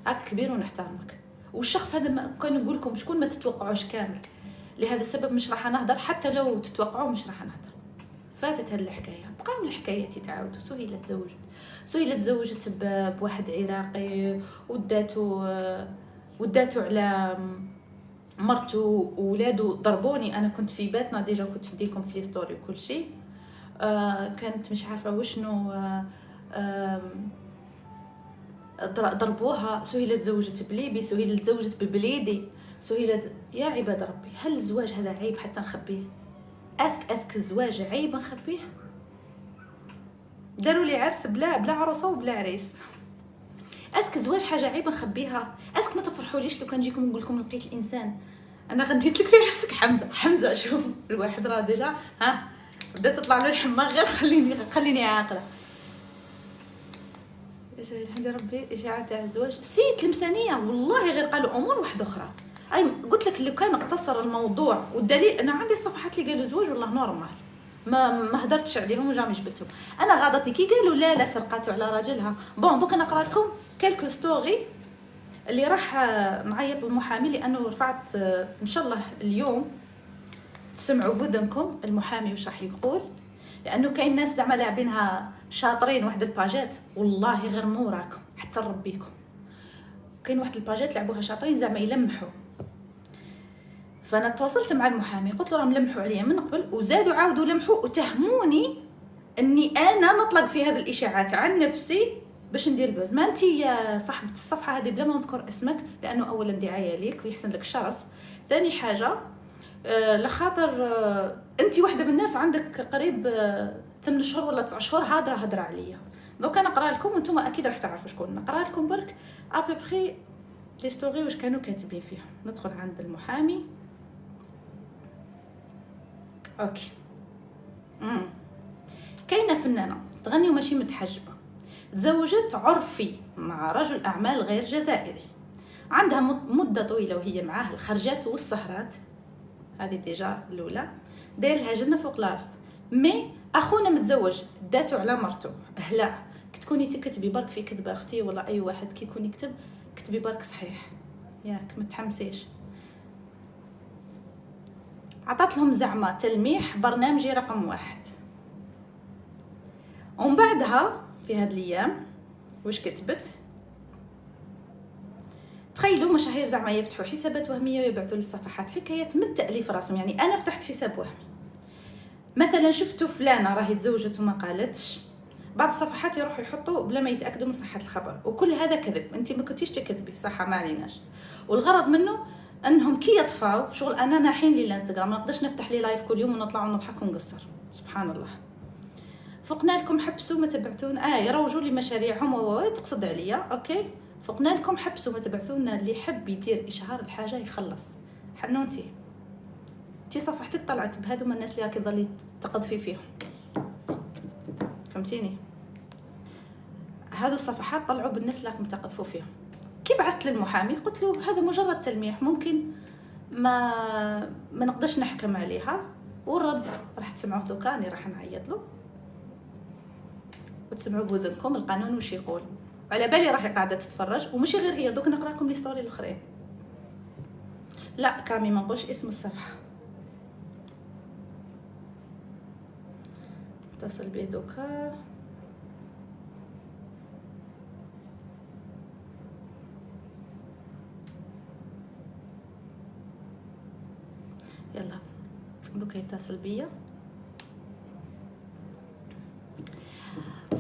S1: هاك كبير ونحترمك. والشخص هذا ما كان نقول لكم شكون ما تتوقعوش كامل، لهذا السبب مش راح نهضر. حتى لو تتوقعوا مش راح نهضر. فاتت هذه الحكايه، بقاو الحكايه تتعاود. سهيله تزوجت بواحد عراقي وداتو على مرته وولادو. ضربوني، انا كنت في بيتنا ديجا، كنت نديركم في لي ستوري وكل شيء. كانت مش عارفه وشنو، ضربوها. سهيله تزوجت بليبي، سهيله تزوجت ببليدي، يا عباد ربي، هل الزواج هذا عيب حتى نخبيه؟ اسك الزواج عيب نخبيه؟ داروا لي عرس بلا عروسه وبلا عريس. اسك الزواج حاجه عيب نخبيها؟ اسك ما تفرحوليش لو كان نجيكم نقول لكم لقيت الانسان انا غنيت لك في عرسك حمزه. شوف الواحد راه ديجا بدات تطلع له الحمى، غير خليني عاقله. يسهل الحمد ربي. اشاعه تاع الزواج سيت المسانيه والله، غير قالوا امور واحده اخرى. اي قلت لك لو كان اقتصر الموضوع، والدليل انا عندي الصفحات اللي قالوا زواج والله نورمال، ما هدرتش عليهم وجامي جبتهم. انا غاضتني كي قالوا لا سرقاتو على راجلها. بون دوك نقرا لكم كالكو ستوري اللي راح نعيط للمحامي، لانه رفعت ان شاء الله اليوم تسمعوا بودنكم المحامي واش راح يقول. لانه كاين ناس زعما لاعبينها شاطرين واحد الباجات والله غير موراكم حتى نربيكم. كاين واحد الباجات لعبوها شاطرين زعما يلمحوا. فانا تواصلت مع المحامي قلت له راهم لمحوا عليا من قبل وزادوا عاودوا لمحوا وتهموني اني انا نطلق في هذه الاشاعات عن نفسي باش ندير بوز. ما انت يا صاحبه الصفحه هذه بلا ما نذكر اسمك لانه اولا دعايه ليك ويحسن لك الشرف. ثاني حاجه لخاطر انت واحده من الناس عندك قريب 8 شهور ولا 9 شهور هضره عليا. دوك انا نقرا لكم وانتم اكيد راح تعرفوا شكون. نقرا لكم برك ابري لي ستوري واش كانوا كاتبين فيها. ندخل عند المحامي. اوكي. كاينه فنانه تغني وماشي متحجبه، تزوجت عرفي مع رجل اعمال غير جزائري، عندها مده طويله وهي معاه الخرجات والسهرات. هذه ديجا الاولى داير لها جنه فوق الارض. مي اخونا متزوج داتو على مرتو. هلا كتكوني تكتبي برك في كذبه اختي ولا اي واحد كيكون يكتب كتبي برك صحيح ياك ما تحمسيش. عطات لهم زعما تلميح برنامجي رقم 1. ومن بعدها في هاد الايام واش كتبت؟ تخيلوا مشاهير زعما يفتحوا حسابات وهميه ويبعثوا للصفحات حكايات من تاليف راسهم. يعني انا فتحت حساب وهمي مثلا شفتوا فلانه راهي تزوجت وما قالتش، بعض الصفحات يروحوا يحطوا بلا ما يتاكدوا من صحه الخبر، وكل هذا كذب. انت ما كنتيش تكذبي صح ما عليناش. والغرض منه انهم كي يطفاو شغل انا ناحين لي الانستغرام ما نقدرش نفتح لي لايف كل يوم ونطلع ونضحك ونقصر. سبحان الله. فقنا لكم حبسوا ما تبعثون يروجوا لي مشاريعهم تقصد عليا. اوكي فقنا لكم حبسوا ما تبعثونا. اللي يحب يدير اشهار الحاجه يخلص. حنونتي تي صفحتك طلعت بهذوما الناس اللي راكي تضلي تقذفي فيهم، فهمتيني؟ هذو الصفحات طلعوا بالناس اللي راكم تقذفوا فيهم. كي بعثت للمحامي قلت له هذا مجرد تلميح ممكن ما نقدرش نحكم عليها. والرد راح تسمعوه دوكا اني راح نعيط له وتسمعوا بوذنكم القانون وش يقول. على بالي راهي قاعده تتفرج ومشي غير هي. دوك نقرا لكم لي ستوري الاخرين. لا كامي ما نقولش اسم الصفحه. اتصل بيه دوكا. يلا دوكا يتصل بيا.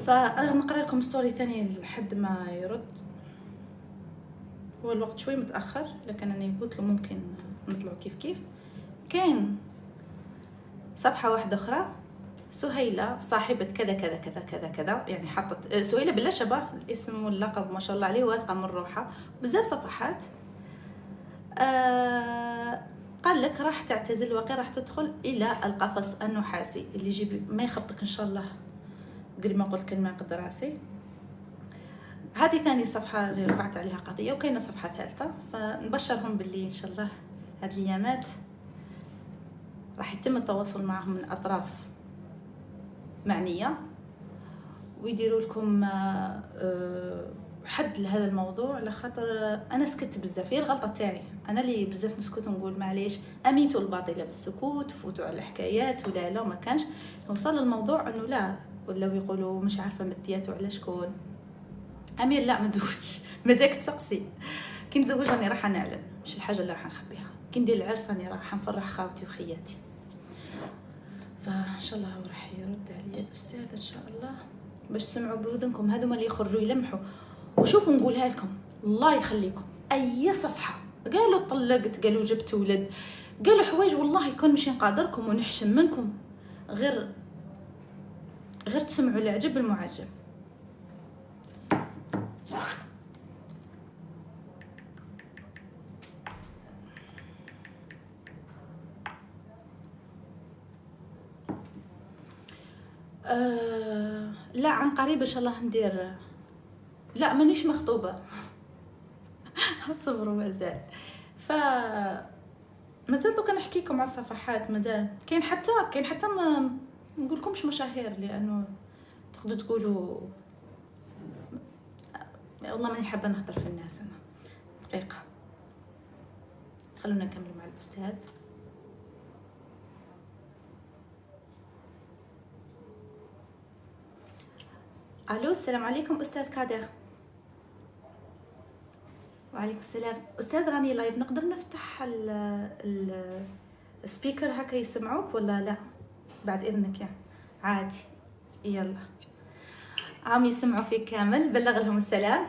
S1: فنقرا لكم ستوري ثانيه لحد ما يرد. هو الوقت شوي متاخر لكن انا قلت له ممكن نطلعوا كيف. كاين صفحه واحده اخرى سهيله صاحبه كذا كذا كذا كذا كذا، يعني حطت سهيله بالله شبه الاسم واللقب ما شاء الله عليه واثقه من روحها. بزاف صفحات قال لك راح تعتزل وقي راح تدخل الى القفص النحاسي اللي يجيب ما يخبطك ان شاء الله. قبل ما قلت كلمه قد راسي. هذه ثاني صفحه اللي رفعت عليها قضيه وكاينه صفحه ثالثه. فنبشرهم باللي ان شاء الله هذه الايامات راح يتم التواصل معهم من اطراف معنيه ويديروا لكم حد لهذا الموضوع. لخاطر انا سكت بزاف، هي الغلطه تاعي انا اللي بزاف نسكت ونقول معليش اميتوا الباطله بالسكوت فوتوا على الحكايات ولا لا ما كانش. وصل الموضوع انه لا ولاو يقولوا مش عارفه مدياتو على شكون. امير لا ما تزوجش مازالك تسقسي. كي نتزوج راني راح نعلن مش الحاجه اللي راح نخبيها. كي ندير العرس راني راح نفرح خاوتي وخياتي. فان شاء الله راح يرد عليا الاستاذ ان شاء الله باش تسمعوا بوذنكم. هذوما اللي يخرجوا يلمحوا. وشوفوا نقولها لكم الله يخليكم اي صفحه قالوا طلقت قالوا جبت ولد قالوا حوايج والله يكون مش نقادركم ونحشم منكم غير تسمعوا العجب المعجب. لا عن قريب ان شاء الله ندير. لا مانيش مخطوبه صبروا مازال. مازال دوك نحكيكم على الصفحات. مازال كاين حتى ما نقولكمش مشاهير لانه تقدروا تقولوا والله ماني حابه نهضر في الناس. انا دقيقه خلونا نكمل مع الاستاذ. الو السلام عليكم استاذ كادر. وعليكم السلام استاذ، راني لايف، نقدر نفتح السبيكر هكا يسمعوك ولا لا؟ بعد اذنك يعني عادي. يلا عم يسمعوا فيك كامل، بلغ لهم السلام.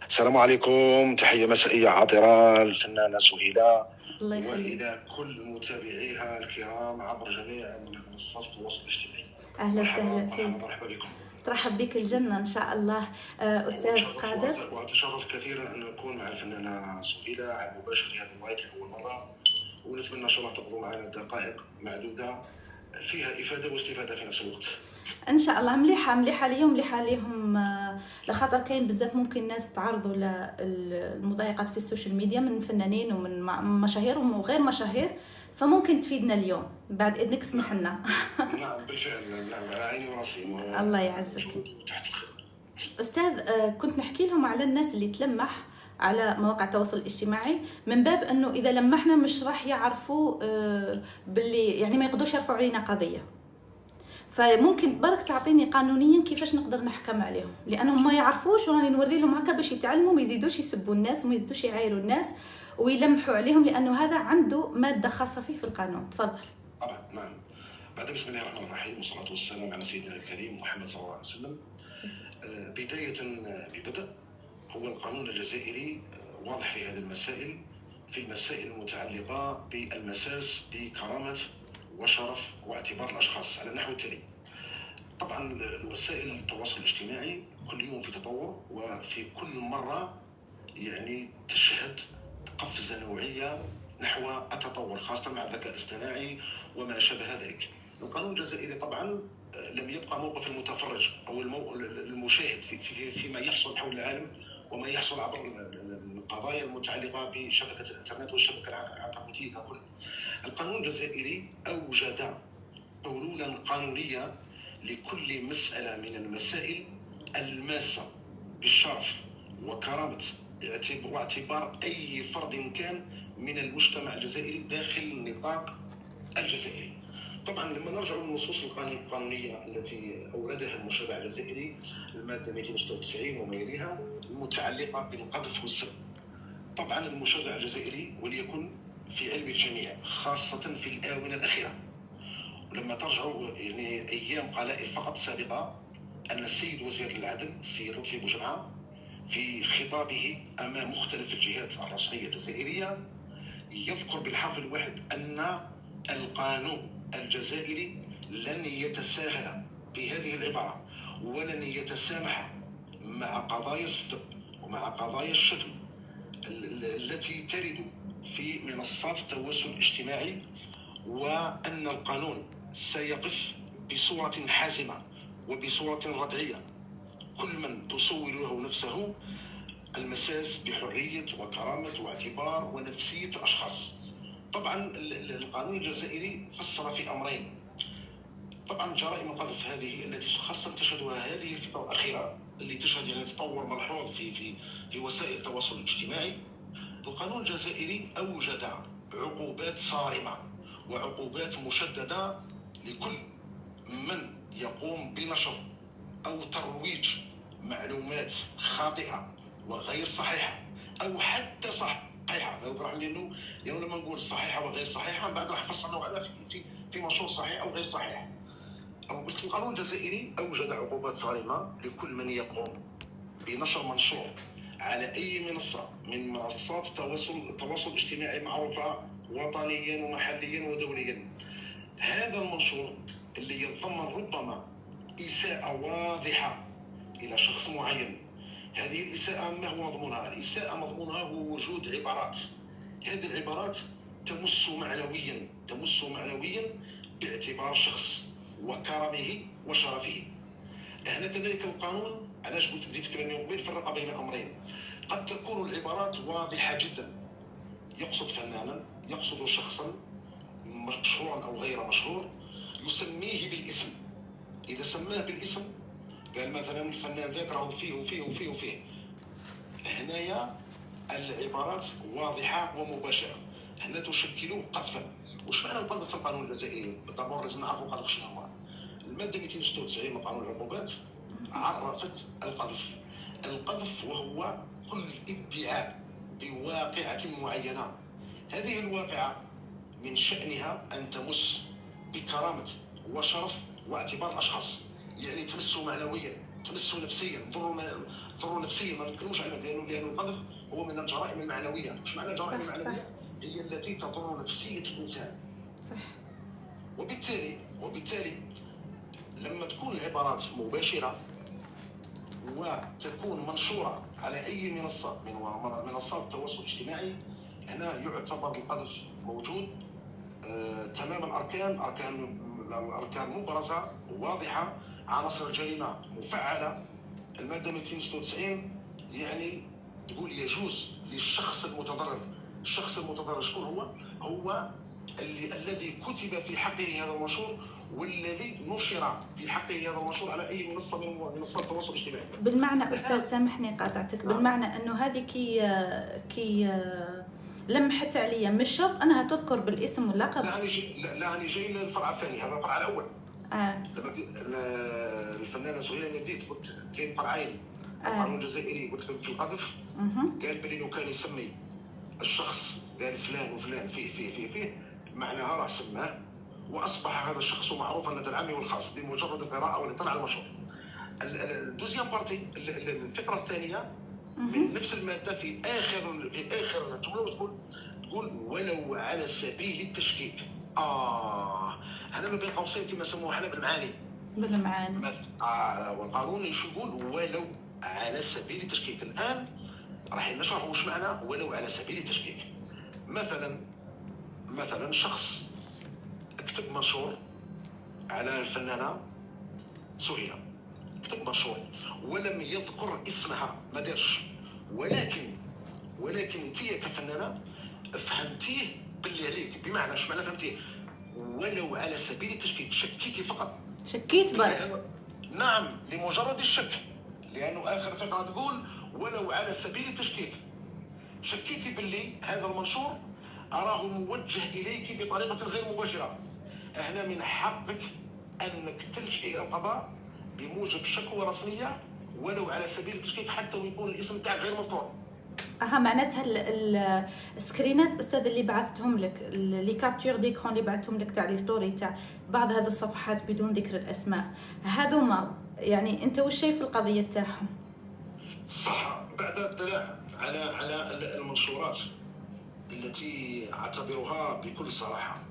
S2: السلام عليكم، تحية مسائية عاطرة للفنانة سهيلة وإلى كل متابعيها الكرام عبر جميع منصات التواصل الاجتماعي.
S1: أهلا وسهلا فيك.
S2: مرحبا بكم.
S1: ترحب بك الجنة إن شاء الله. أستاذ قادر،
S2: وأتشرف كثيرا أن أكون مع الفنانة سهيلة على مباشر في هذا اللايف لأول مرة، ونتمنى إن شاء الله تقضوا معنا دقائق معدودة فيها إفادة واستفادة في نفس الوقت
S1: ان شاء الله. مليحه اليوم، مليحه ليهم لخاطر كاين بزاف ممكن ناس تعرضوا للمضايقات في السوشيال ميديا من فنانين ومن مشاهير وغير مشاهير، فممكن تفيدنا اليوم. بعد اذنك اسمح لنا.
S2: نعم بالفعل، نعم على عيني وراسي.
S1: الله يعزك استاذ. كنت نحكي لهم على الناس اللي تلمح على مواقع التواصل الاجتماعي، من باب انه اذا لمحنا مش راح يعرفوا باللي يعني ما يقدروش يرفعوا علينا قضيه، فممكن برك تعطيني قانونيا كيفاش نقدر نحكم عليهم، لانهم ما يعرفوش وراني نوري لهم هكا باش يتعلموا، ما يزيدوش يسبوا الناس وما يزيدوش يعايروا الناس ويلمحوا عليهم، لانه هذا عنده ماده خاصه فيه في القانون. تفضل.
S2: نعم. بعد بسم الله الرحمن الرحيم والصلاه والسلام على سيدنا الكريم محمد صلى الله عليه وسلم. بدايه ببدء، هو القانون الجزائري واضح في هذه المسائل، في المسائل المتعلقه بالمساس بكرامه وشرف واعتبار الاشخاص على النحو التالي. طبعا وسائل التواصل الاجتماعي كل يوم في تطور، وفي كل مره يعني تشهد قفزه نوعيه نحو التطور، خاصه مع الذكاء الاصطناعي وما شابه ذلك. القانون الجزائري طبعا لم يبقى موقف المتفرج او المشاهد فيما يحصل حول العالم وما يحصل عبر القضايا المتعلقه بشبكه الانترنت والشبكه العنكبوتيه ككل. القانون الجزائري اوجد حلولا قانونيه لكل مساله من المسائل الماسه بالشرف وكرامه واعتبار اي فرد كان من المجتمع الجزائري داخل النطاق الجزائري. طبعا لما نرجع للنصوص القانونيه التي اوردها المشرع الجزائري، الماده 296 وما يليها المتعلقه بالقذف والسب. طبعا المشرع الجزائري وليكن في علم الجميع خاصه في الاونه الاخيره، ولما ترجعوا يعني ايام قلائل فقط سابقه، ان السيد وزير العدل السيد لطفي بوجمعه في خطابه امام مختلف الجهات الرسميه الجزائريه يذكر بالحرف الواحد ان القانون الجزائري لن يتساهل بهذه العباره ولن يتسامح مع قضايا السب ومع قضايا الشتم التي ترد في منصات التواصل الاجتماعي، وأن القانون سيقف بصورة حازمة وبصورة ردعية كل من تصور له نفسه المساس بحرية وكرامة واعتبار ونفسية الأشخاص. طبعا القانون الجزائري فسر في أمرين. طبعا جرائم القذف هذه التي خاصة تشهدها هذه الفترة الأخيرة اللي تشهد يعني تطور ملحوظ في وسائل التواصل الاجتماعي، القانون الجزائري أوجد عقوبات صارمة وعقوبات مشددة لكل من يقوم بنشر أو ترويج معلومات خاطئة وغير صحيحة أو حتى صحيحة. لأنه لما نقول صحيحة وغير صحيحة بعد راح نفصل على في منشور صحيح أو غير صحيح. قلت القانون الجزائري أوجد عقوبات صارمة لكل من يقوم بنشر منشور على أي منصة من منصات التواصل الاجتماعي معروفة وطنيا ومحليا ودوليا. هذا المنشور اللي يتضمن ربما إساءة واضحة إلى شخص معين، هذه الإساءة ما هو مضمونها؟ الإساءة مضمونها هو وجود عبارات، هذه العبارات تمس معنويا باعتبار الشخص وكرمه وشرفه. هنا كذلك القانون، علاش قلت بديت كلامي قبيل، فرق بين أمرين. قد تكون العبارات واضحة جدا، يقصد فنانا، يقصد شخصا مشهورا أو غير مشهور، يسميه بالاسم. إذا سماه بالاسم قال مثلا الفنان ذاك راهو فيه وفيه وفيه وفيه، هنايا العبارات واضحة ومباشرة، هنا تشكل قذفا. وش معنى القذف في القانون الجزائري؟ بالضبط لازم نعرفوا القذف شنو هو. المادة 296 من قانون العقوبات عرفت القذف. القذف وهو كل ادعاء بواقعة معينة، هذه الواقعة من شأنها أن تمس بكرامة وشرف واعتبار الأشخاص، يعني تمسوا معنويا، تمسوا نفسيا، ضروا نفسيا. ما نتكلموش عنها لأن القذف هو من الجرائم المعنوية. مش معنى الجرائم المعنوية؟ هي التي تضر نفسية الإنسان.
S1: صح.
S2: وبالتالي لما تكون العبارات مباشرة وتكون منشورة على أي منصة من منصات التواصل الاجتماعي، هنا يعتبر القذف موجود. تمام الأركان مبرزة واضحة، عناصر الجريمة مفعلة. المادة 296 يعني تقول يجوز للشخص المتضرر. الشخص المتضرر شكون هو؟ هو الذي كتب في حقه هذا المنشور، والذي نشر في حقه هذا المنشور على اي منصه من منصات التواصل الاجتماعي.
S1: بالمعنى استاذ سامحني قاطعتك، بالمعنى انه هذه كي لمحت عليا مش شرط انها تذكر بالاسم واللقب.
S2: لا انا جاي للفرع الثاني، هذا الفرع الاول. لما الفنانه سهيله بديت قلت كاين فرعين. القانون الجزائري قلت في القذف قال بلي لو كان يسمي الشخص قال فلان وفلان فيه معناها راه سماه واصبح هذا الشخص معروفا لدى العام والخاص بمجرد القراءه والاطلاع على المنشور. الدوزيام بارتي، الفكره الثانيه من نفس الماده في اخر جمله تقول ولو على سبيل التشكيك. هذا ما بين قوسين كما سموه حنا بالمعاني. والقانون ايش يقول؟ ولو على سبيل التشكيك. الان راح نشرح واش معنى ولو على سبيل التشكيك. مثلا شخص كتب منشور على الفنانه سهيله، كتب منشور ولم يذكر اسمها، ما دارش، ولكن انت كفنانه فهمتيه باللي عليك. بمعنى اش معنى فهمتيه؟ ولو على سبيل التشكيك، شكيتي فقط،
S1: شكيت برك.
S2: نعم، لمجرد الشك، لانه اخر فقره تقول ولو على سبيل التشكيك. شكيتي باللي هذا المنشور أراه موجه إليك بطريقة غير مباشرة. هنا من حقك أنك تلجئي إلى القضاء بموجب شكوى رسمية ولو على سبيل التشكيك، حتى ويكون الاسم تاعك غير مذكور.
S1: معناتها السكرينات استاذ اللي بعثتهم لك، لي كابتور ديكرون اللي بعثتهم لك تاع لي ستوري تاع بعض هذه الصفحات بدون ذكر الاسماء، هذوما يعني انت وش شايف القضيه تاعهم؟
S2: صح. بعد الاطلاع على المنشورات التي اعتبرها بكل صراحه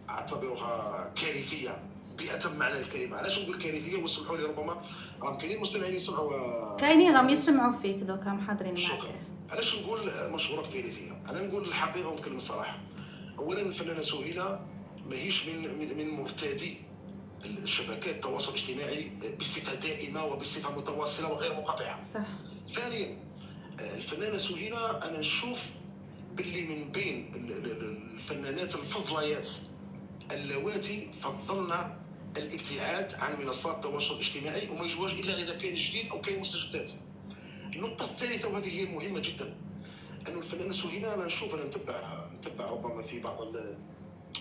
S2: اعتبرها كارثيه بأتم معنى الكلمه. علاش نقول كارثيه؟ واسمحوا لي، ربما راهم كاينين مستمعين يسمعوا،
S1: كاينين راهم يسمعوا فيك دوكا محاضرين معك.
S2: علاش نقول منشورات كارثيه؟ انا نقول الحقيقه ونتكلم الصراحه. اولا الفنانه سهيله ماهيش من مرتدي الشبكات التواصل الاجتماعي بصفه دائمه وبصفه متواصله وغير منقطعه.
S1: صح.
S2: ثانيا الفنانه سهيله انا نشوف باللي من بين الفنانات الفضليات اللواتي فضلنا الابتعاد عن منصات التواصل الاجتماعي وما يجواش الا اذا كاين جديد او كاين مستجدات. النقطه الثالثه وهذه هي المهمه جدا، انه الفنانه سهيله انا نشوف، انا نتبع ربما في بعض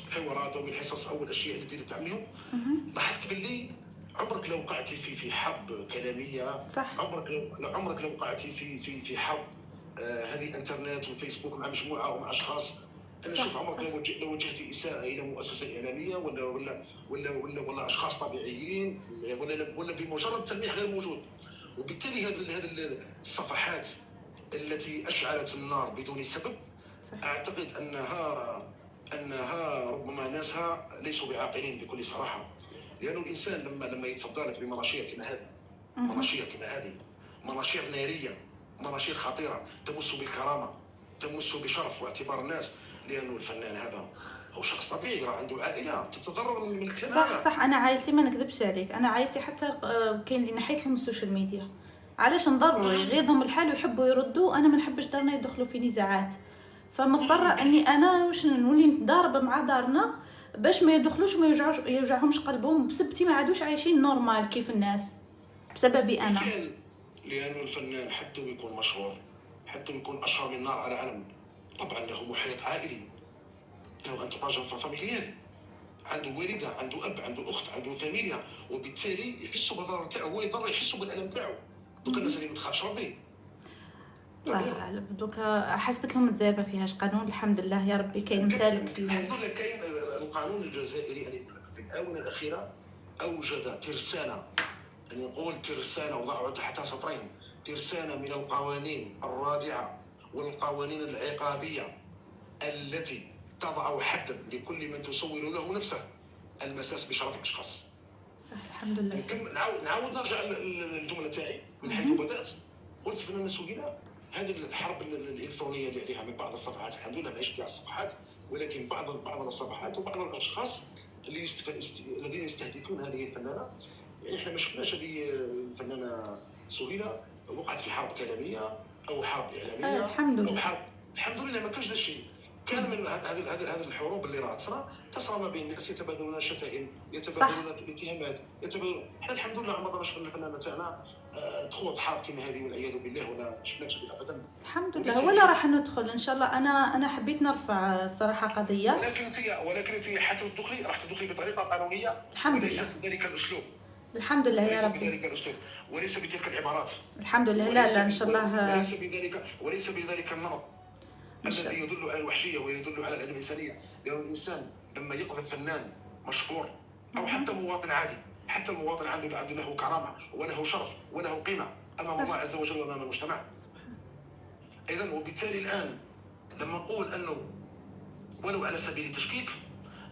S2: الحوارات او الحصص او الاشياء اللي ديرت تعملهم، لاحظت باللي عمرك لو وقعتي في حرب كلاميه.
S1: صح.
S2: عمرك لو وقعتي في حرب هذه انترنت وفيسبوك مع مجموعه ومع اشخاص. انا نشوف عمرك لو وجهتي اساءه الى مؤسسه اعلاميه ولا اشخاص طبيعيين ولا بمجرد تلميح غير موجود. وبالتالي هذه الصفحات التي اشعلت النار بدون سبب، اعتقد انها ربما ناسها ليسوا بعاقلين بكل صراحه. لانه الانسان لما يتصدى لك بمناشير كما هذه، مناشير ناريه، مناشير خطيره تمس بالكرامه، تمس بشرف واعتبار الناس، لانه الفنان هذا هو شخص طبيعي، راه عنده عائله تتضرر من الكلام.
S1: صح. انا عائلتي ما نكذبش عليك، انا عائلتي حتى كاين اللي نحيت لهم السوشيال ميديا. علاش نضروا؟ يغيظهم الحال ويحبوا يردوا، انا ما نحبش دارنا يدخلوا في نزاعات، فمضطره اني انا واش نولي نتضارب مع دارنا باش ما يدخلوش وما يوجعهمش قلبهم بسبتي، ما عادوش عايشين نورمال كيف الناس بسببي انا.
S2: لانه الفنان حتى ويكون مشهور، حتى ويكون اشهر من نار على علم، طبعا له محيط عائلي، له انتراج فاميليال، عنده والده، عنده اب، عنده اخت، عنده فاميليا، وبالتالي يحسوا بالضرر تاعو، هو يضر يحسوا بالالم تاعو. دوك الناس اللي ما تخافش ربي
S1: الله اعلم. دوكا حسبت لهم الجزائر ما فيهاش قانون، الحمد لله يا ربي كاين مثالك.
S2: الحمد لله كاين القانون الجزائري. يعني في الاونه الاخيره اوجد ترسانه، يعني نقول ترسانه وضعوا تحتها سطرين، ترسانه من القوانين الرادعه والقوانين العقابيه التي تضع حدا لكل من تسول له نفسه المساس بشرف الاشخاص.
S1: صح الحمد لله.
S2: نعاود نرجع للجمله تاعي من حيث بدات. قلت فنانه سهيله، هذه الحرب الالكترونيه اللي عليها من بعض الصفحات، الحمد لله ماشي كاع الصفحات، ولكن بعض الصفحات وبعض الاشخاص الذين يستهدفون هذه الفنانه. يعني احنا ما شفناش هذه الفنانه سهيله وقعت في حرب كلاميه او حرب اعلاميه
S1: الحمد لله.
S2: او حرب، الحمد لله ما كانش هذا الشيء. كان من هذه الحروب اللي راه تصرى ما بين الناس، يتبادلون الشتائم، يتبادلون الاتهامات، احنا الحمد لله عمرنا ما شفنا الفنانه تاعنا تخوض حرب كما هذه والعياذ بالله، ولا شفناش ابدا.
S1: الحمد لله. ولا راح ندخل ان شاء الله. انا حبيت نرفع صراحه قضيه،
S2: ولكن انت حتى تدخلي راح تدخلي بطريقه قانونيه،
S1: الحمد
S2: وليس
S1: لله.
S2: بذلك الاسلوب.
S1: الحمد لله يا
S2: ربي. وليس بذلك الاسلوب، وليس بتلك العبارات.
S1: الحمد لله. لا ان شاء الله.
S2: وليس بذلك النمط الذي يدل على الوحشيه ويدل على العدم الانسانيه. لأن الانسان لما يقذف فنان مشهور او حتى مواطن عادي، حتى المواطن عنده له كرامه وله شرف وله قيمه امام الله عز وجل وامام المجتمع. اذا وبالتالي الان لما نقول انه ولو على سبيل التشكيك،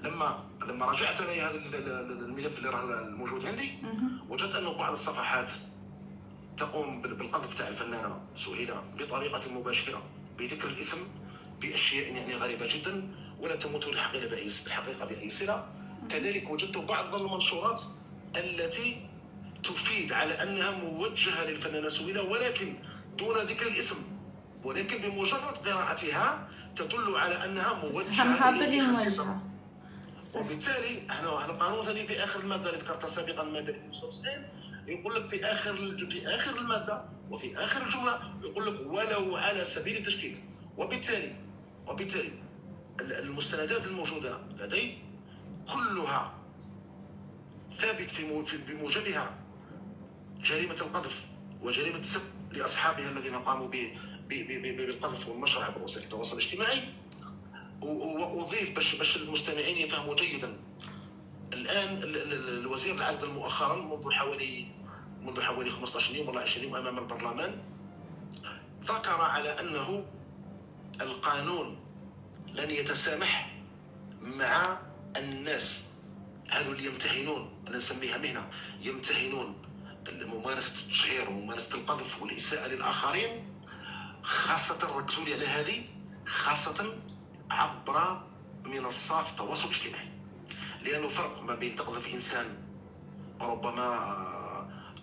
S2: لما رجعت الى هذا الملف اللي راه الموجود عندي، وجدت انه بعض الصفحات تقوم بالقذف تاع الفنانه سهيله بطريقه مباشره بذكر الاسم باشياء يعني غريبه جدا ولا تمت بالحقيقه باي صله. كذلك وجدت بعض المنشورات التي تفيد على انها موجهه للفنانه سهيله ولكن دون ذكر الاسم، ولكن بمجرد قراءتها تدل على انها موجهه اليه خصيصا. وبالتالي احنا القانون ثاني في اخر الماده اللي ذكرتها سابقا، الماده 95، يقول لك في اخر الماده وفي اخر الجمله يقول لك ولو على سبيل التشكيك. وبالتالي المستندات الموجوده لدي كلها ثابت بموجبها جريمه القذف وجريمه السب لاصحابها الذين قاموا بالقذف والنشر عبر وسائل التواصل الاجتماعي. واضيف باش المستمعين يفهموا جيدا، الان الوزير العدل مؤخرا منذ حوالي 15 يوم ولا 20 يوم امام البرلمان ذكر على انه القانون لن يتسامح مع الناس هذو اللي يمتهنون، انا نسميها مهنه، يمتهنون ممارسه التشهير وممارسه القذف والاساءه للاخرين، خاصه ركزوا لي على هذه، خاصه عبر منصات التواصل الاجتماعي. لانه فرق ما بين تقذف انسان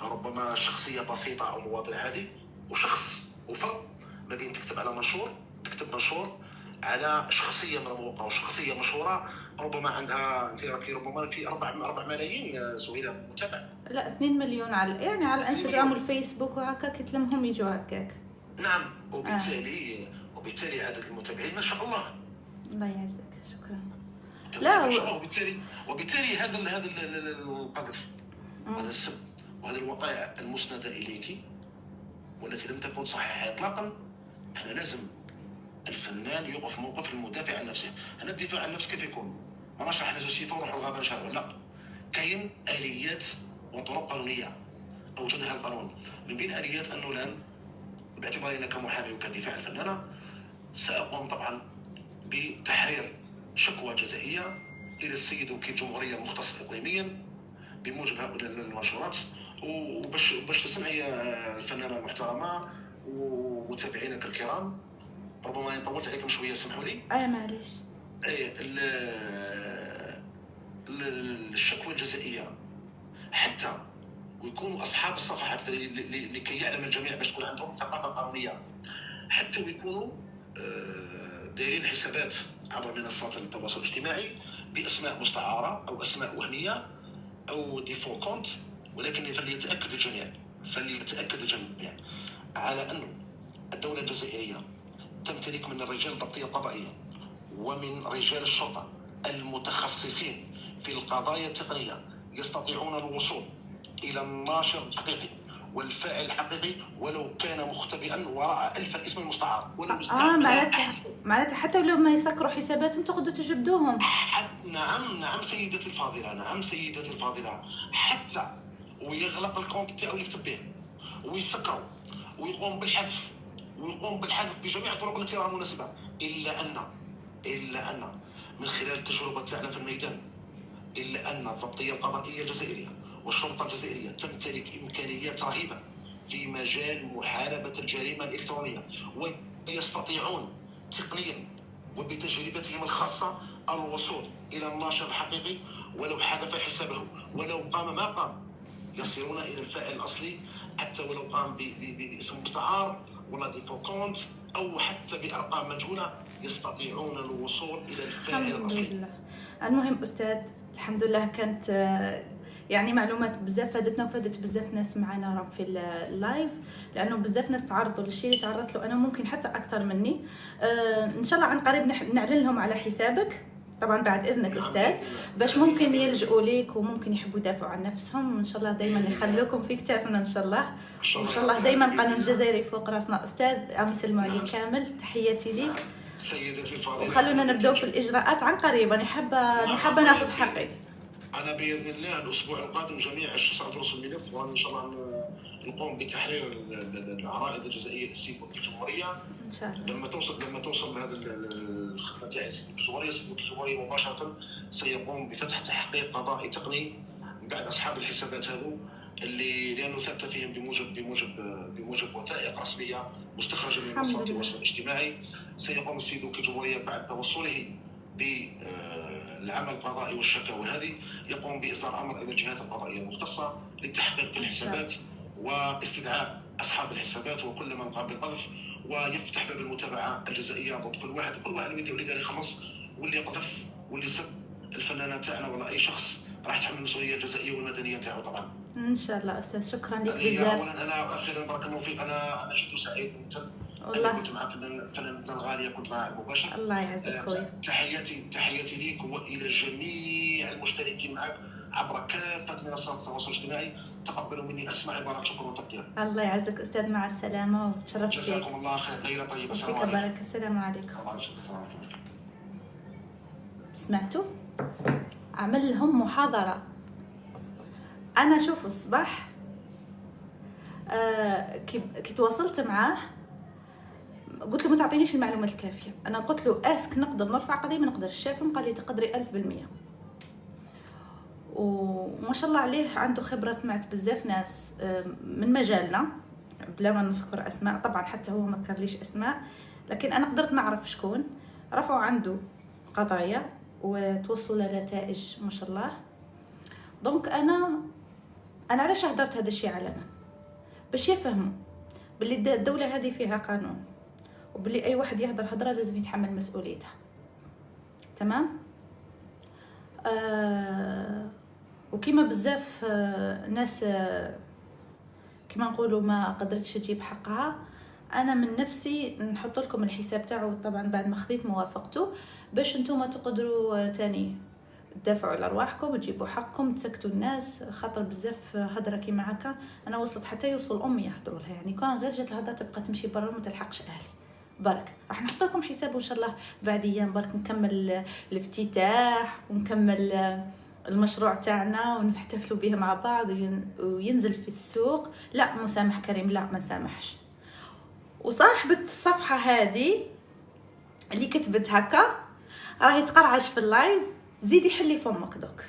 S2: ربما شخصيه بسيطه او مواطن عادي وفرق ما بين تكتب منشور على شخصيه مرموقه وشخصيه مشهوره ربما عندها انت راكي ربما في 4 ملايين سهيله متابع.
S1: لا 2 مليون على الانستغرام والفيسبوك وهكا كتلمهم يجوا هكاك.
S2: نعم. وبالتالي عدد المتابعين ما شاء الله.
S1: الله يعزك. شكرا.
S2: لا وبالتالي هذا القذف وهذا السب وهذه الوقائع المسنده اليك والتي لم تكن صحيحه اطلاقا، احنا لازم الفنان يوقف موقف المدافع عن نفسه. انا الدفاع عن النفس كيف يكون؟ ما نشرح نزو سيفه وروح الغابه نشرح، لا، كاين اليات وطرق قانونيه اوجدها القانون. من بين اليات انه الان باعتباري انا كمحامي وكدفاع الفنانه ساقوم طبعا بتحرير شكوى جزائيه الى السيد وكيل الجمهوريه المختص اقليميا بموجب هؤلاء المنشورات، وباش تسمعي الفنانه المحترمه ومتابعينك الكرام، ربما انا طولت عليكم شويه سمحوا لي.
S1: معليش.
S2: الشكوى الجزائيه حتى ويكونوا اصحاب الصفحات لكي يعلم الجميع باش تكون عندهم ثقافه قانونيه، حتى ويكونوا دايرين حسابات عبر منصات التواصل الاجتماعي باسماء مستعاره او اسماء وهميه او ديفو كونت، ولكن فليتاكد الجميع على أن الدولة الجزائرية تمتلك من الرجال الضبطية القضائية ومن رجال الشرطة المتخصصين في القضايا التقنية يستطيعون الوصول إلى الناشر الحقيقي والفاعل الحقيقي ولو كان مختبئا وراء 1000 اسم مستعار ولو
S1: معناتها حتى لو ما يسكروا حساباتهم تقدروا تجبدوهم.
S2: نعم سيدتي الفاضلة، نعم سيدتي الفاضلة، حتى ويغلق الكونت تاعو اللي كتب به ويسكروا ويقوم بالحذف بجميع الطرق التي راه مناسبة، إلا أن من خلال التجربة تاعنا في الميدان، إلا أن الضبطية القضائية الجزائرية والشرطة الجزائرية تمتلك إمكانيات رهيبة في مجال محاربة الجريمة الإلكترونية، ويستطيعون تقنيا وبتجربتهم الخاصة الوصول إلى الناشر الحقيقي ولو حذف حسابه، ولو قام ما قام يصلون إلى الفاعل الأصلي، حتى ولو قام باسم مستعار ولا ديفو كونت أو حتى بأرقام مجهولة يستطيعون الوصول إلى الفاعل الأصلي.
S1: الحمد لله. المهم أستاذ، الحمد لله كانت يعني معلومات بزاف فادتنا وفادت بزاف ناس معنا راهم في اللايف، لانه بزاف ناس تعرضوا للشيء اللي تعرضت له انا، ممكن حتى اكثر مني. ان شاء الله عن قريب نعلن لهم على حسابك طبعا بعد اذنك استاذ، باش ممكن يلجؤوا ليك وممكن يحبوا يدافعوا عن نفسهم، وان شاء الله دايما يخلوكم في كتافنا ان شاء الله، وان شاء الله دايما قانون الجزائري فوق راسنا. استاذ عم يسلموا عليك كامل، تحياتي ليك
S2: سيدتي الفاضله،
S1: وخلونا نبداو في الاجراءات عن قريب. انا حابه ناخذ حقي.
S2: أنا بإذن الله الأسبوع القادم جميع سأدرس الملف، وإن شاء الله نقوم بتحرير العرائض الجزائية للسيد وكيل الجمهورية
S1: إن شاء الله.
S2: لما توصل هذا الخدمة تاع السيد وكيل الجمهورية، السيد وكيل الجمهورية مباشرة سيقوم بفتح تحقيق قضائي تقني بعد أصحاب الحسابات هذو اللي لأنه ثبت فيهم بموجب وثائق رسمية مستخرجة من منصات التواصل الاجتماعي. سيقوم السيد وكيل الجمهورية بعد توصله بالعمل القضائي والشكاوى هذه، يقوم بإصدار أمر إلى الجهات القضائية المختصة للتحقيق في الحسابات واستدعاء أصحاب الحسابات وكل من قام بالقذف، ويفتح باب المتابعة الجزائية ضد كل واحد اللي دار يخلص واللي يقذف واللي سب الفنانة تاعنا ولا أي شخص راح يتحمل المسؤولية الجزائية والمدنية تاعو طبعا.
S1: إن شاء الله أستاذ، شكرا لك بزاف.
S2: أولا أنا أخيرا بارك الله فيك، أنا جد سعيد ممتن.
S1: والله
S2: كنت مع فنانتنا الغاليه، كنت مع المباشر.
S1: الله يعزك خويا.
S2: تحياتي ليك والى جميع المشتركين معك عبر كافه منصات التواصل الاجتماعي. تقبلوا مني اسمع عبارات شكر وتقدير.
S1: الله يعزك استاذ، مع السلامه وتشرفت بك.
S2: جزاكم الله خير، ليله طيبه.
S1: السلام عليكم. بارك. السلام عليكم. سمعتوا؟ عمل لهم محاضره. انا شوفوا الصباح كي تواصلت معاه قلت له ما تعطينيش المعلومات الكافيه. انا قلت له اسك نقدر نرفع قضيه ما نقدرش. شافهم قال لي تقدري 1000%. وما شاء الله عليه عنده خبره. سمعت بزاف ناس من مجالنا بلا ما نذكر اسماء طبعا، حتى هو ما ذكرليش اسماء، لكن انا قدرت نعرف شكون رفعوا عنده قضايا وتوصلوا لنتائج ما شاء الله. دونك انا علاش هدرت هذا الشيء علنا؟ باش يفهموا باللي الدوله هذه فيها قانون، وباللي اي واحد يهدر هضره لازم يتحمل مسؤوليتها. تمام؟ وكيما بزاف ناس كيما نقولوا ما قدرتش تجيب حقها، انا من نفسي نحط لكم الحساب تاعو طبعا بعد ما خذيت موافقته، باش نتوما تقدروا تاني تدافعوا على ارواحكم وتجيبوا حقكم، تسكتوا الناس. خاطر بزاف هضره كيما هكا انا وصلت حتى يوصل امي يهضروا لها، يعني كان غير جات الهضره تبقى تمشي برا وما تلحقش اهلي. برك راح نحط لكم حساب ان شاء الله بعد ايام برك نكمل الافتتاح ونكمل المشروع تاعنا ونحتفلوا به مع بعض وينزل في السوق. لا مسامح كريم، لا ما سامحش. وصاحبه الصفحه هذه اللي كتبت هكا راهي تقرعش في اللايف. زيدي حلي فمك دوك،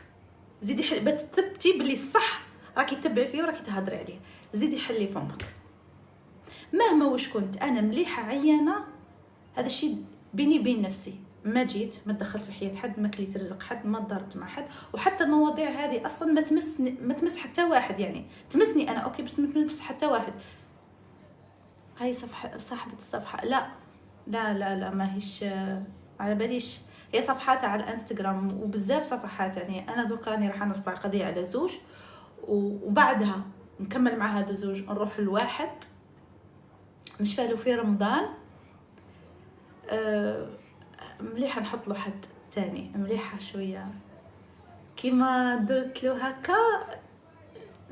S1: زيدي حلي بتثبتي باللي صح راكي تتبعي فيه وراكي تهضري عليه. زيدي حلي فمك مهما وش كنت. انا مليحه عيانه، هذا الشيء بيني بين نفسي. ما جيت ما دخلت في حياه حد، ما كليت رزق حد، ما ضربت مع حد. وحتى المواضيع هذه اصلا ما تمس حتى واحد، يعني تمسني انا اوكي بس ما تمس حتى واحد. هاي صاحبه الصفحه لا لا لا لا ما هيش على باليش. هي صفحاتها على الانستغرام وبزاف صفحات. يعني انا دوكاني راح نرفع قضيه على زوج وبعدها نكمل مع هذا الزوج نروح لواحد نشفالو في رمضان. مليحه نحط له حد تاني، مليحه شويه كيما درت له هكا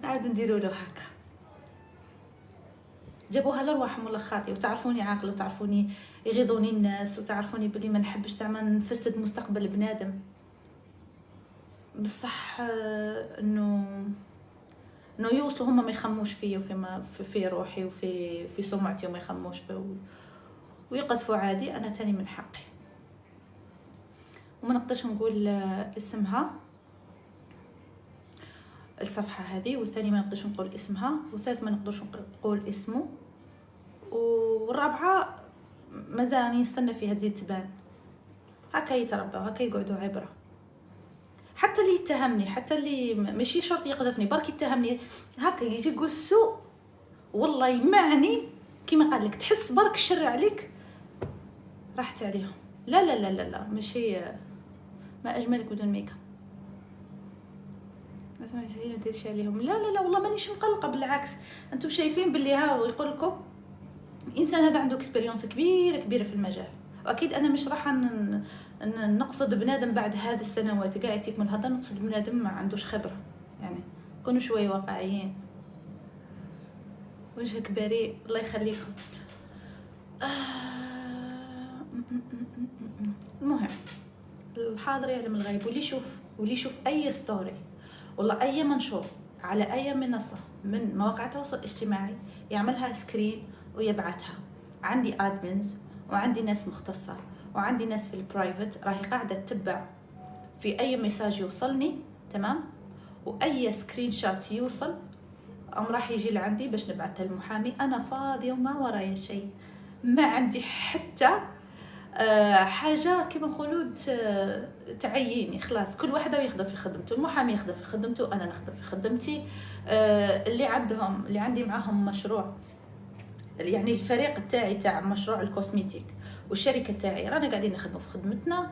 S1: نعاود نديرو له هكا. جابوها لرواحهم والله خاطي، وتعرفوني عاقل وتعرفوني يغيظوني الناس وتعرفوني بلي ما نحبش زعما نفسد مستقبل بنادم. بصح انه يوصلوا هما ما يخموش فيا في روحي في سمعتي، وما يخموش ويقذفوا عادي. انا تاني من حقي، وما نقدرش نقول اسمها الصفحه هذه، والثاني ما نقدرش نقول اسمها، والثالث ما نقدرش نقول اسمه، والرابعه مازال نستنى فيها تزيد تبان. هكا يتربوا، هكا يقعدوا عبره. حتى اللي يتهمني، حتى اللي ماشي شرط يقذفني، برك يتهمني هكا يجي يقول سوء، والله يمعني كيما قال لك، تحس برك الشر عليك راحت عليهم. لا لا لا لا لا، ماشي ما اجملك بدون ميكا. ما يسهل نديرش عليهم. لا لا لا والله مانيش مقلقه، بالعكس انتم شايفين باللي ها يقول لكم الانسان هذا عنده اكسبيريونس كبيره في المجال، واكيد انا مش راح نقصد بنادم بعد هذه السنوات قاعد يتيك من الهضره، نقصد بنادم ما عندوش خبره. يعني كونوا شويه واقعيين. وجهك بريء الله يخليكم. المهم الحاضر يعلم الغيب، واللي يشوف اي ستوري والله اي منشور على اي منصه من مواقع التواصل الاجتماعي يعملها سكرين ويبعثها. عندي ادمنز وعندي ناس مختصه وعندي ناس في البرايفت راهي قاعده تتبع في اي ميساج يوصلني، تمام، واي سكرين شوت يوصل راح يجي لعندي باش نبعثه للمحامي. انا فاضيه وما ورايا شيء، ما عندي حتى حاجه كيما نقولوا تعييني. خلاص كل واحد يخدم في خدمته، المحامي يخدم في خدمته، انا نخدم في خدمتي. اللي عندي معاهم مشروع، يعني الفريق تاعي تاع مشروع الكوسميتيك والشركه تاعي رانا قاعدين نخدموا في خدمتنا.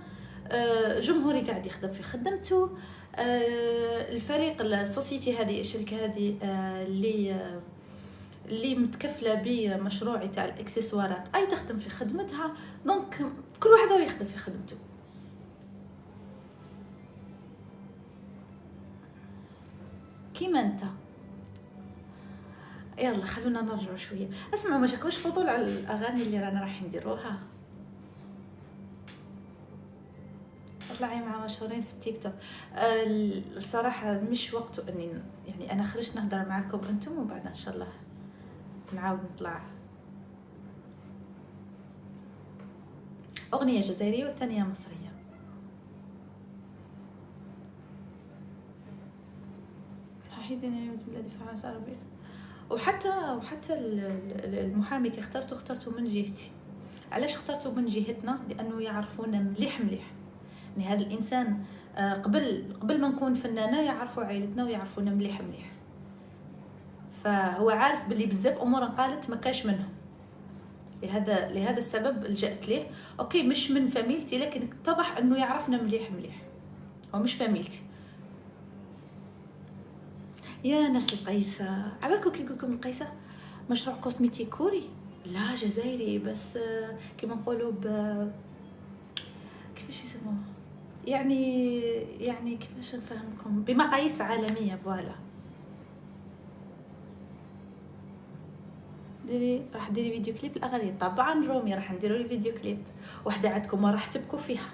S1: جمهوري قاعد يخدم في خدمته. الفريق السوسيتي هذه الشركه هذه اللي متكفله بمشروعي تاع الاكسسوارات اي تخدم في خدمتها. دونك كل واحد يخدم في خدمته. كيما انت. يلا خلونا نرجع شويه. اسمعوا، ما جاكوش فضول على الاغاني اللي رانا راح نديروها؟ طلعي مع مشهورين في التيك توك. الصراحه مش وقته اني يعني انا خرجت نهضر معاكم انتم، وبعد ان شاء الله نعاود نطلع. اغنيه جزائريه والثانيه مصريه. حيدني من بلادي فرنسا عربيه. وحتى المحامي كي اخترته من جهتي. علاش اخترته من جهتنا؟ لانه يعرفونا مليح يعني هذا الانسان قبل ما نكون فنانه يعرفوا عائلتنا ويعرفونا مليح. فهو عارف باللي بزاف امور قالت ما كاش منهم. لهذا السبب لجأت ليه. اوكي مش من فاميلتي، لكن اتضح انه يعرفنا مليح. هو مش فاميلتي. يا ناس القيسة، عبالكم كي نقولكم القيسة مشروع كوسميتيك كوري؟ لا جزائري، بس كيما نقولوا كيفاش يسموه، يعني كيفاش نفهمكم، بمقاييس عالمية. فوالا راح ديري فيديو كليب الاغاني. طبعا رومي راح نديروا لي فيديو كليب. وحده عندكم ما راح تبكوا فيها،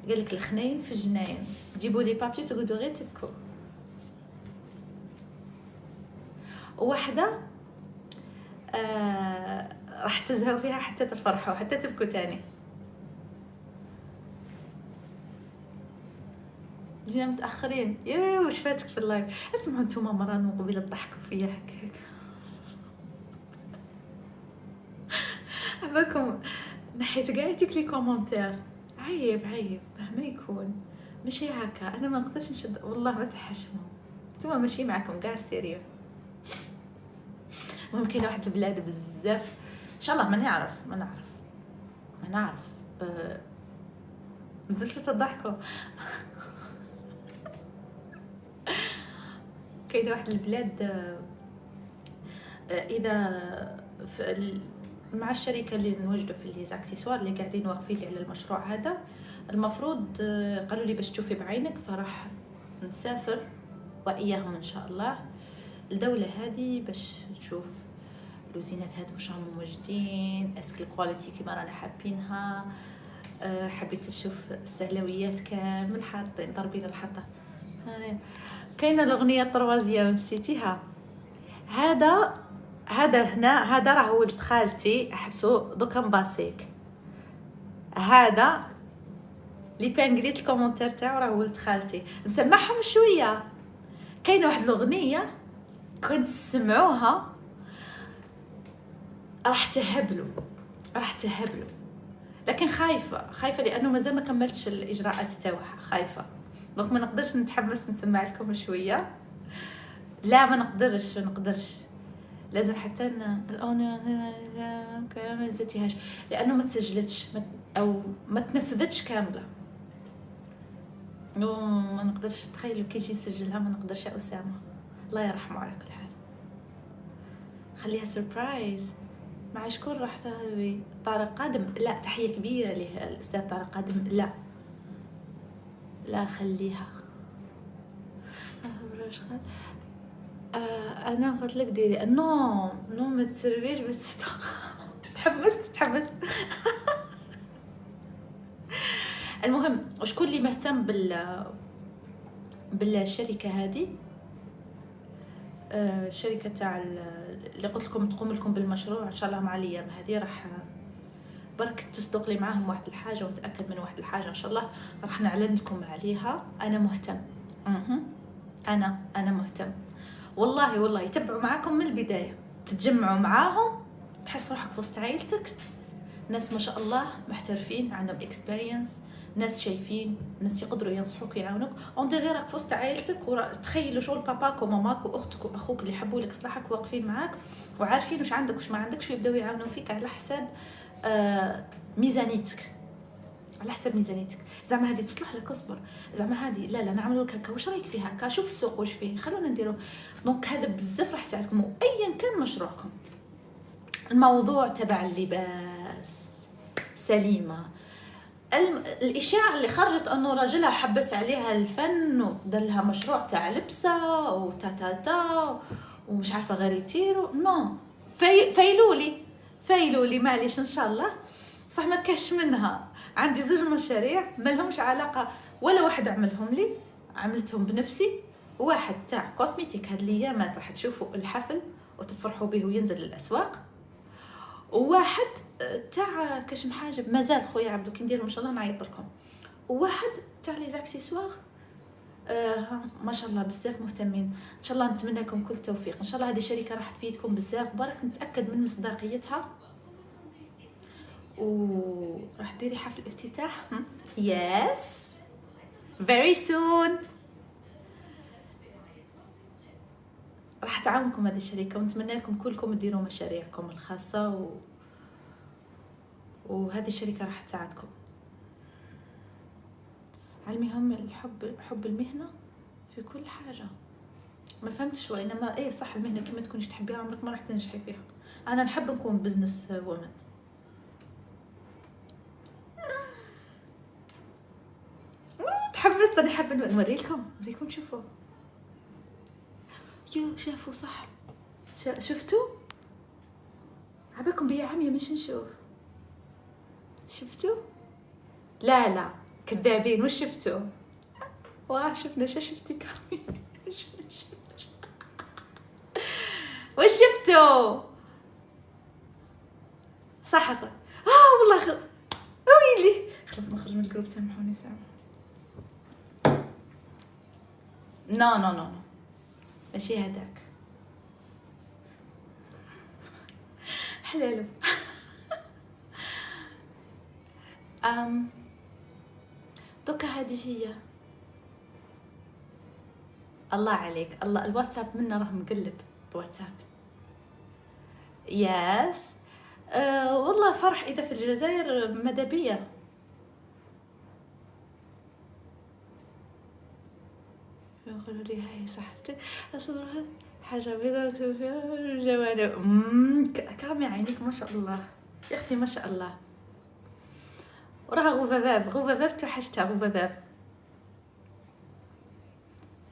S1: قال لك الخنين في الجناين، جيبوا لي بابي تقعدوا غير تبكوا. وواحده راح تزهوا فيها حتى تفرحوا حتى تبكوا تاني. جينا متاخرين. واش فاتك في اللايف؟ اسمعوا انتم مران وقبيله تضحكوا فيا هكاك. عباكم نحيت كاع يتيك لي كومونتير. عيب مهما يكون ماشي هكا. انا ما نقدرش نشد والله، ما تحشموا نتوما ماشي معكم كاع سيريو. المهم كاين واحد البلاد بزاف ان شاء الله ما نعرف نزلتوا تضحكوا. كاين واحد البلاد اذا مع الشركه اللي نوجدوا في لي زاكسيسوار اللي قاعدين واقفين لي على المشروع هذا، المفروض قالوا لي باش تشوفي بعينك، فراح نسافر واياهم ان شاء الله الدوله هذه باش نشوف لوزينات هادو واش راهم موجدين، اسك الكواليتي كيما رانا حابينها. حبيت نشوف السهلويات كامل حاطين ضاربين الحطه. كاينه الاغنيه الطروازيه نسيتيها. هذا هنا هذا راه ولد خالتي، احسو دوكا مباسيك. هذا لي بانغريت الكومونتير تاعو راه ولد خالتي. نسمعهم شويه. كاينه واحد الاغنيه كنت تسمعوها راح تهبلوا، لكن خايفه لانه مازال ما كملتش الاجراءات تاعها، خايفه دونك ما نقدرش نتحمس نسمع لكم شويه. لا ما نقدرش لازم حتى ما نزيتيهاش لانه ما تسجلتش او ما تنفذتش كامله. ما نقدرش. تخيلوا كي يجي يسجلها ما نقدرش يا اسامه، الله يرحمه. على كل حال خليها سربرايز. مع شكون راح تهوي؟ طارق قادم؟ لا، تحيه كبيره له الاستاذ طارق قادم. لا خليها. انا قلت لك ديري نو ما تسربيش بس. تحمست. المهم وشكون اللي مهتم بالشركه هذه، الشركه تاع اللي قلت لكم تقوم لكم بالمشروع ان شاء الله مع الايام هذه، راح برك تصدق لي معاهم واحد الحاجه ونتاكد من واحد الحاجه ان شاء الله راح نعلن لكم عليها. انا مهتم. انا مهتم والله. يتبعوا معاكم من البدايه، تتجمعوا معاهم، تحس روحك في وسط عائلتك. ناس ما شاء الله محترفين، عندهم اكسبيرينس، ناس شايفين، ناس يقدروا ينصحوك ويعاونوك. اونت غيرك في وسط عائلتك، تخيلوا شغل باباك وماماك واختك واخوك اللي يحبوا لك صلاحك واقفين معاك وعارفين واش عندك واش ما عندكش، ويبداو يعاونوا فيك على حساب ميزانيتك. زعما هذه تصلح لك، اصبر. زعما هذه لا نعملوا لك هكا، واش رايك فيها هكا؟ شوف السوق واش فيه، خلونا نديروا. دونك هذا بزاف راح يساعدكم ايا كان مشروعكم. الموضوع تبع اللباس سليمه، الاشاعه اللي خرجت انه راجلها حبس عليها الفن ودار لها مشروع تاع لبسه وتا ومش عارفه غير يطيروا، نو فايلولي معليش ان شاء الله. بصح ما كاش منها. عندي زوج مشاريع ما لهمش علاقه، ولا واحد عملهم لي، عملتهم بنفسي. واحد تاع كوسميتيك هاد الايامات راح تشوفوا الحفل وتفرحوا به وينزل للاسواق، وواحد تاع كشم حاجب مازال خويا عبدو كي نديرهم ان شاء الله نعيط لكم. وواحد تاع لي زاكسيسوار. ما شاء الله بزاف مهتمين. ان شاء الله نتمنى لكم كل التوفيق. ان شاء الله هذه الشركه راح تفيدكم بزاف، برك نتاكد من مصداقيتها. وراح ديري حفل افتتاح يس very soon. راح تعاونكم هذه الشركه ونتمنى لكم كلكم تديروا مشاريعكم الخاصه وهذه الشركه راح تساعدكم. علمهم حب المهنه في كل حاجه. ما فهمتش وانما ايه صح، المهنه كي ما تكونيش تحبيها عمرك ما راح تنجحي فيها. انا نحب نكون بزنس وومن. تحمست. انا حابه نوريكم تشوفوا. يو شافوا صح؟ شفتوا؟ عباكم بيا عمية مش نشوف. شفتوا؟ لا كذابين. وش شفتوا؟ واه شفنا. شفتي كامل؟ وش شفتوا؟ صح والله ويلي خلاص نخرج من الجروب. سامحوني نو ماشي هذاك. حلال. دوكا هذه هي. الله عليك الله. الواتساب منا راه مقلب الواتساب. ياس والله فرح. اذا في الجزائر ماذا بيا. يقولوا لي هاي صاحبتي اصبر حاجه بيضاء فيها جوانب. كرامي عينيك ما شاء الله يا اختي ما شاء الله. وراها غوبه باب توحشتها غوبه باب.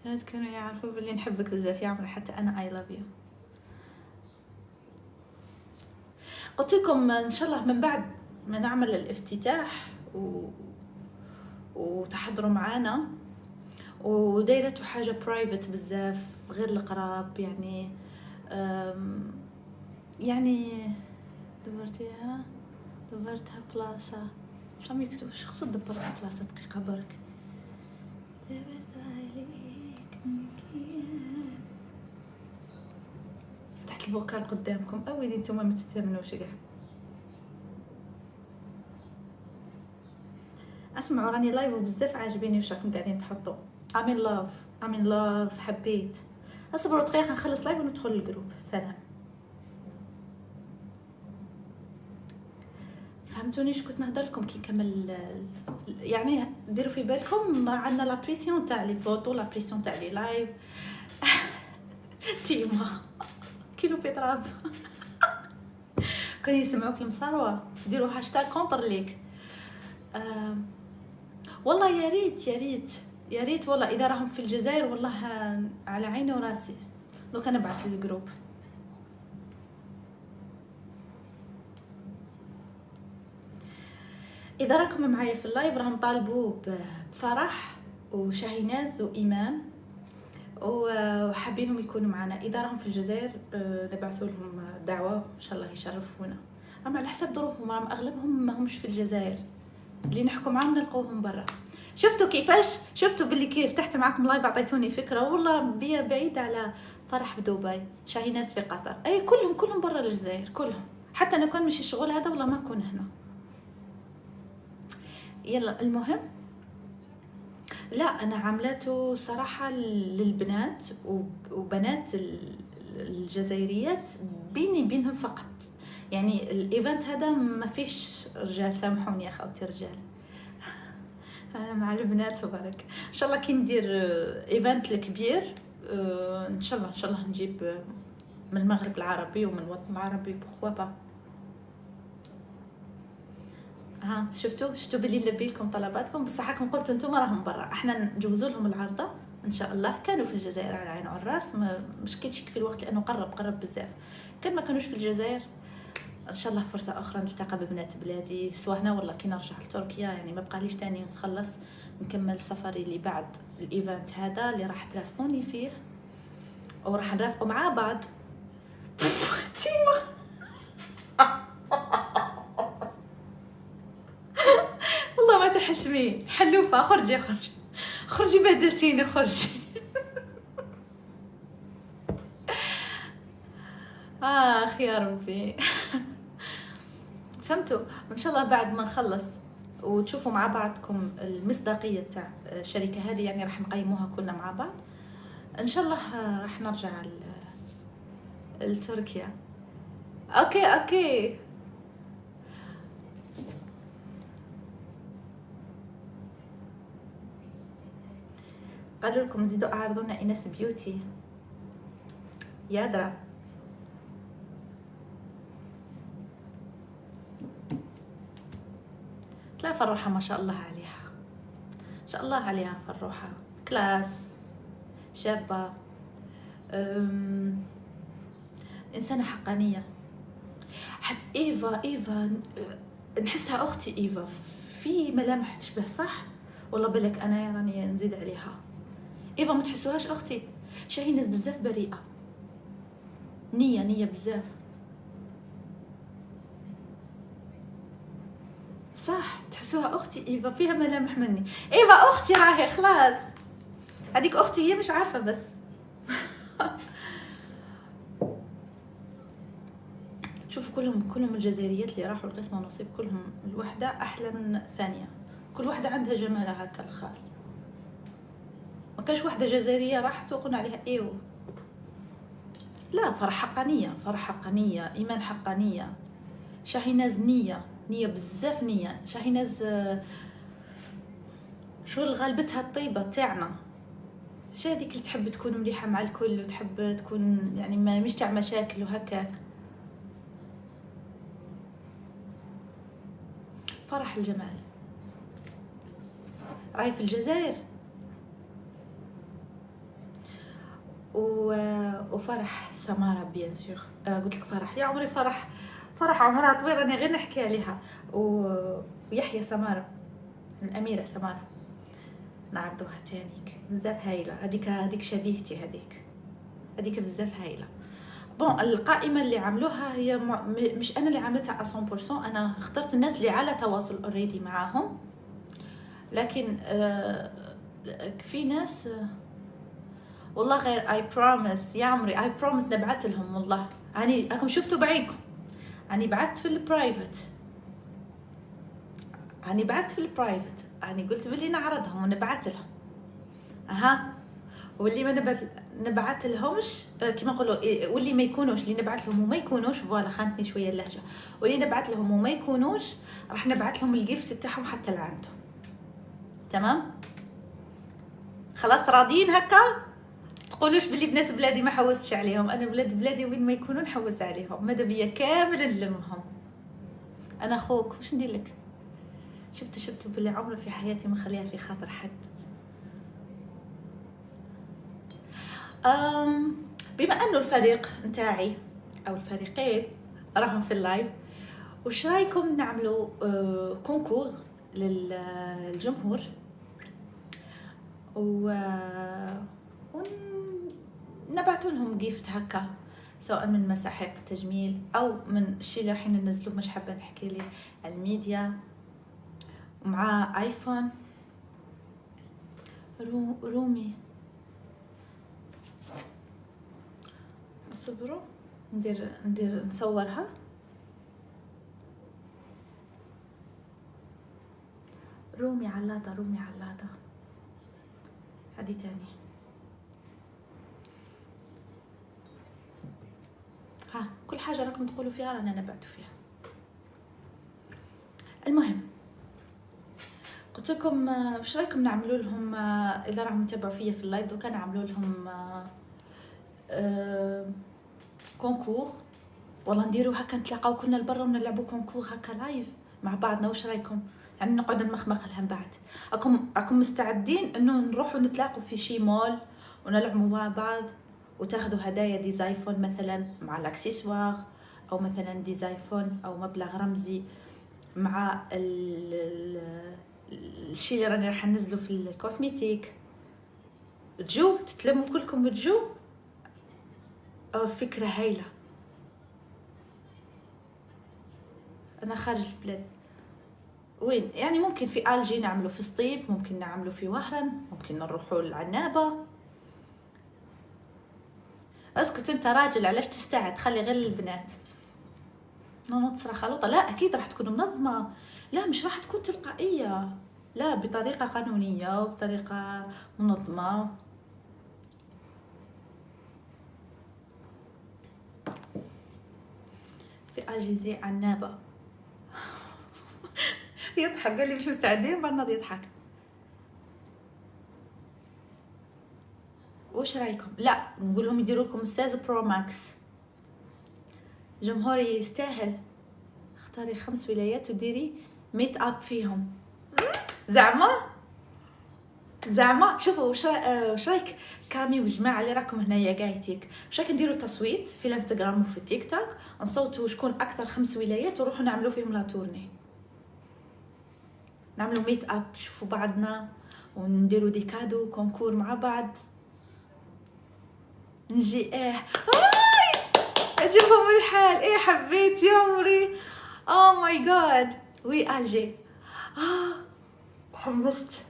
S1: لا تكونوا يعرفوا باللي نحبك بزاف يا عمري، حتى انا اي لاف يو. قلت لكم ان شاء الله من بعد ما نعمل الافتتاح وتحضروا معانا، ودايرته حاجه برايفت بزاف غير القراب يعني. يعني دبرتها بلاصه، شو يكتب شو خصو دبرتها بلاصه دقيقه برك. فتحت الفوكال قدامكم، اويلي نتوما ما تتامنوش كاع. اسمعوا راني لايف وبزاف عاجبيني واش راكم قاعدين تحطوا. امين لاف امين لاف، حبيت. اصبروا دقيقه نخلص لايف وندخل الجروب. سلام. فهمتوني اش كنت نهضر لكم كي نكمل؟ يعني ديروا في بالكم عندنا لا بريسيون تاع لي فوتو، لا بريسيون تاع لي لايف. تيما كيلو بيتراب. كان يسمعوك المصاروه ديروا هاشتاغ كونتر ليك. والله يا ريت يا ريت يا ريت والله اذا راهم في الجزائر، والله على عيني وراسي. دوك انا نبعث للجروب. اذا راكم معايا في اللايف راهم طالبوا بفرح وشاهيناز وايمان وحابينهم يكونوا معنا. اذا راهم في الجزائر نبعثوا لهم دعوه ان شاء الله يشرفونا. راهم على حسب ظروفهم، راهم اغلبهم ما همش في الجزائر، اللي نحكوا معاهم نلقوهم برا. شفتوا كيفاش؟ شفتوا باللي كيف فتحت معكم لايف اعطيتوني فكره. والله بيا بعيد على فرح بدبي، شاهيناز في قطر، اي كلهم برا الجزائر كلهم. حتى انا كان مش الشغل هذا والله ما نكون هنا. يلا المهم، لا انا عملته صراحه للبنات وبنات الجزائريات، بيني بينهم فقط. يعني الايفنت هذا ما فيش رجال، سامحوني يا خوتي رجال. انا مع البنات وبرك. ان شاء الله كي ندير ايفنت الكبير ان شاء الله نجيب من المغرب العربي ومن الوطن العربي بخوابه. ها شفتوا باللي نلبي لكم طلباتكم. بصح راكم قلتوا انتم راهم برا، احنا نجوزوا لهم العرضه ان شاء الله. كانوا في الجزائر على العين وعلى الراس، مش كيتشك في الوقت لانه قرب بزاف. كان ما كانوش في الجزائر ان شاء الله فرصه اخرى نلتقى ببنات بلادي، سواء هنا ولا كي نرجع لتركيا. يعني ما بقاليش تاني نخلص نكمل سفري اللي بعد الايفنت هذا اللي راح ترافقوني فيه، وراح نرافقوا مع بعض. تيما والله ما تحشمي حلوفه. خرجي بهدلتيني خرجي. اخ يا ربي. فهمتوا؟ ان شاء الله بعد ما نخلص وتشوفوا مع بعضكم المصداقيه تاع الشركه هذه، يعني راح نقيموها كلنا مع بعض ان شاء الله. راح نرجع لتركيا. اوكي قالوا لكم زيدوا اعرضونا ايناس بيوتي يا درا. لا فروحه ما شاء الله عليها، ما شاء الله عليها فروحه، كلاس شابه، انسانه حقانيه. حتى ايفا نحسها اختي. ايفا في ملامح تشبه صح، والله بالك انا راني نزيد عليها. ايفا ما تحسوهاش اختي؟ شاهيناز بزاف بريئه، نيه بزاف صح. تحسوها اختي ايفا، فيها ملامح مني. ايفا اختي راهي خلاص، هذيك اختي هي مش عارفه بس. شوفوا كلهم الجزائريات اللي راحوا القسم ونصيب، كلهم الوحده احلى من الثانيه، كل وحده عندها جمالها هكا الخاص. ما كاش وحده جزائريه راحت وقلنا عليها ايوه. لا فرح حقانيه، ايمان حقانيه، شاهيناز نيه بزاف نيه. شاهيناز شغل غالبتها الطيبه تاعنا، مش هذيك اللي تحب تكون مليحه مع الكل وتحب تكون يعني ما مش تاع مشاكل وهكاك. فرح الجمال راهي في الجزائر. وفرح سمارة بيان سور. قلت لك فرح يا عمري، فرح عمرها طويل راني غير نحكي عليها. ويحيى سمارة، الأميرة سمارة نعرضوها تانيك بزاف هايلة. هذيك شبيهتي، هذيك بزاف هايلة. بون القائمة اللي عملوها هي مش أنا اللي عملتها 100%، أنا اخترت الناس اللي على تواصل اوريدي معاهم، لكن في ناس والله غير I promise يا عمري I promise نبعت لهم. والله يعني راكم شفتوا بعينكم، يعني بعت في البرايفت، يعني قلت بلي نعرضهم ونبعت لهم. واللي ما نبعت لهمش كما نقولوا، واللي ما يكونوش اللي نبعت لهم وما يكونوش، فوالا خانتني شويه اللهجه، واللي نبعت لهم وما يكونوش راح نبعت لهم الجيفت تاعهم حتى لعندهم. تمام خلاص راضيين هكا؟ تقولوش بلي بنات بلادي ما حوستش عليهم. انا بلاد بلادي وين ما يكونوا نحوس عليهم، ماذا بيا كامل نلمهم. انا اخوك واش ندير لك؟ شفتوا بلي عمري في حياتي ما خليها في خاطر حد. بما انه الفريق نتاعي او الفريقين راهم في اللايف، وش رايكم نعملوا كونكور للجمهور ونبعثوا لهم جيفت هكا، سواء من مساحيق التجميل او من الشيء اللي راح ننزلوه، مش حابه نحكي لي على الميديا، مع ايفون رومي. صبروا ندير نصورها. رومي علاطة هذه تاني. كل حاجة راكم تقولوا فيها رانا نبعتوا فيها. المهم قلت لكم واش رايكم نعملوا لهم، اذا راهم يتابعوا فيا في اللايف دوكا نعملوا لهم كونكور، والله نديروا هكا نتلاقاو كلنا لبرا ونلعبوا كونكور هكا لايف مع بعضنا. واش رايكم؟ يعني نقعد نمخمخ لها من بعد. راكم مستعدين انه نروحوا نتلاقوا في شي مول ونلعبوا مع بعض وتاخذوا هدايا ديزايفون مثلا مع الاكسسوار، او مثلا ديزايفون او مبلغ رمزي مع الشيء اللي راني راح ننزله في الكوسميتيك. تجو تتلموا كلكم وتجو. فكرة هايلة. انا خارج البلاد وين؟ يعني ممكن في الجي نعمله، في سطيف ممكن نعمله، في وهران ممكن نروحوا العنابة. اسكت انت راجل، علاش تستعد؟ خلي غير البنات. تصرخ خلوطة. لا اكيد راح تكون منظمة، لا مش راح تكون تلقائية، لا بطريقة قانونية وبطريقة منظمة. في الجي عنابة. يضحك قال لي مش مستعدين، بعد ناضي يضحك. وش رايكم؟ لا نقول لهم يديروا لكم 16 برو ماكس. جمهوري يستاهل. اختاري 5 ولايات وديري ميت اب فيهم. زعما شوفوا وش رايك كامي والجماعه اللي راكم هنايا قايتيك، وش رايك نديروا تصويت في الانستغرام وفي التيك توك، نصوتوا شكون اكثر 5 ولايات ونروحوا نعملوا فيهم لا تورني، نعملوا ميت اب، شوفوا بعضنا ونديروا دي كادو كونكور مع بعض. نجي عجبهم الحال. حبيت يا عمري. ماي جاد. وي الجي. تحمست.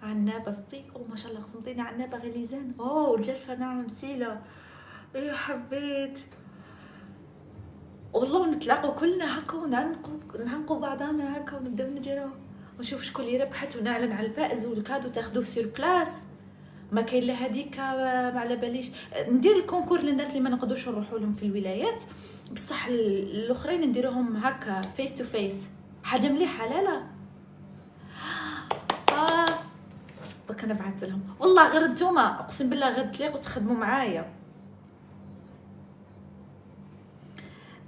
S1: عنابة سطيف. ما شاء الله قسمتيني عنابة غليزان. الجلفة ناعمة مسيلة. حبيت والله. نتلاقوا كلنا هكا ونعنقوا بعضنا هكا ونبداو نجرو ونشوف شكون اللي ربحت ونعلن على الفائز والكادو تاخذوه سير بلاس. ما كاين لا هذيك ما على باليش. ندير الكونكور للناس اللي ما نقدروش نروحوا لهم في الولايات، بصح الاخرين نديروهم هكا فيس تو فيس. حاجه مليحه. لا صدق انا بعثت لهم والله. غير نتوما اقسم بالله غير تلاقوا تخدموا معايا.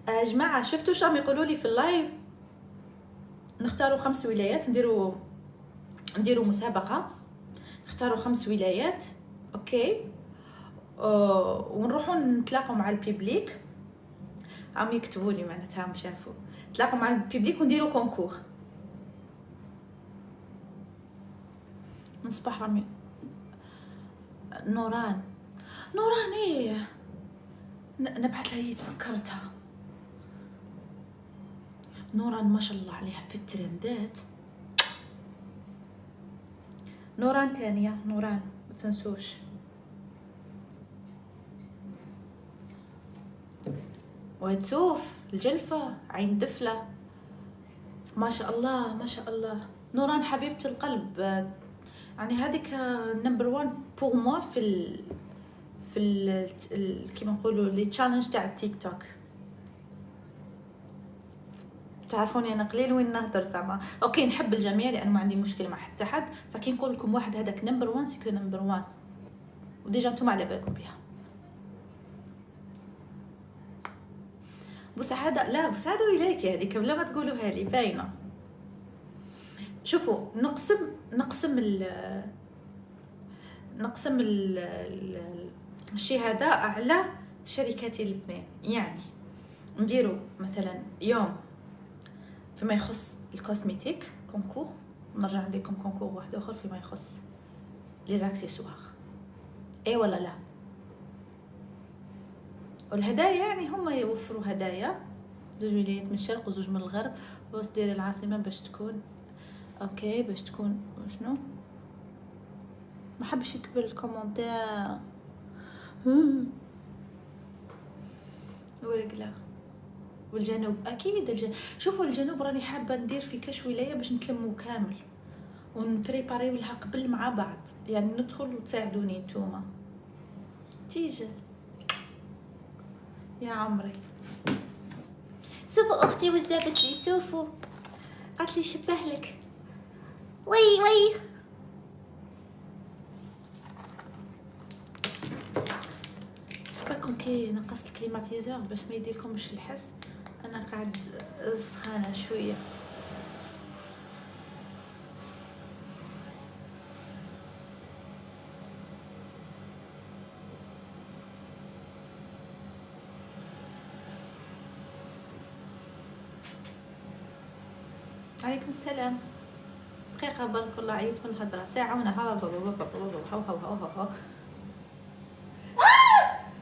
S1: يا جماعه شفتوا شو راهم يقولوا لي في اللايف؟ نختاروا 5 ولايات، نديروا نديروا مسابقه، نختاروا 5 ولايات، اوكي، ونروحوا نتلاقوا مع البيبليك، عم يكتبوا لي معناتها عم شافوا، نتلاقوا مع البيبليك ونديروا كونكور من صباح رمي. نوران ايه، نبعث لها، هي تفكرتها. نوران ما شاء الله عليها في الترندات. نوران تانية، نوران ما تنسوش. وتشوف الجلفة عين دفلة، ما شاء الله ما شاء الله. نوران حبيبة القلب، يعني هذيك نمبر 1 بور موا كيما نقولوا لي تشالنج تاع التيك توك. تعرفوني انا قليل وين نهدر زعما، اوكي نحب الجميع لانه ما عندي مشكله مع حتى حد، بس كي نقول لكم واحد هذاك نمبر 1 سيكو نمبر 1، وديجا نتوما على بالكم بها. بسعاده، لا بسعاده ولايتي هذيك بلا ما تقولوها لي باينه. شوفوا نقسم الشهادة على شركاتي الاثنين، يعني نديروا مثلا يوم فيما يخص الكوزميتيك كونكور، نرجع عندكم كونكور واحد اخر فيما يخص لي زاكسيسوار، اي ولا لا. والهدايا يعني هم يوفروا هدايا، 2 ولايات من الشرق و2 من الغرب، بس ديري العاصمه باش تكون اوكي، باش تكون شنو، ما حبش يكبر الكومنتير ورقله. والجنوب اكيد شوفوا الجنوب راني حابه ندير في كاش ولايه باش نتلموا كامل ونبريباريو لها قبل مع بعض، يعني ندخل وتساعدوني نتوما. تيجي يا عمري. شوفوا اختي وزابت لي، شوفوا قالت لي شبه لك، وي باكم كي نقص الكليماتيزور باش ما يديركمش الحس انا قاعد سخانه شويه. عليكم السلام. دقيقه برك والله عييت من الهضره، ساعه وانا هاو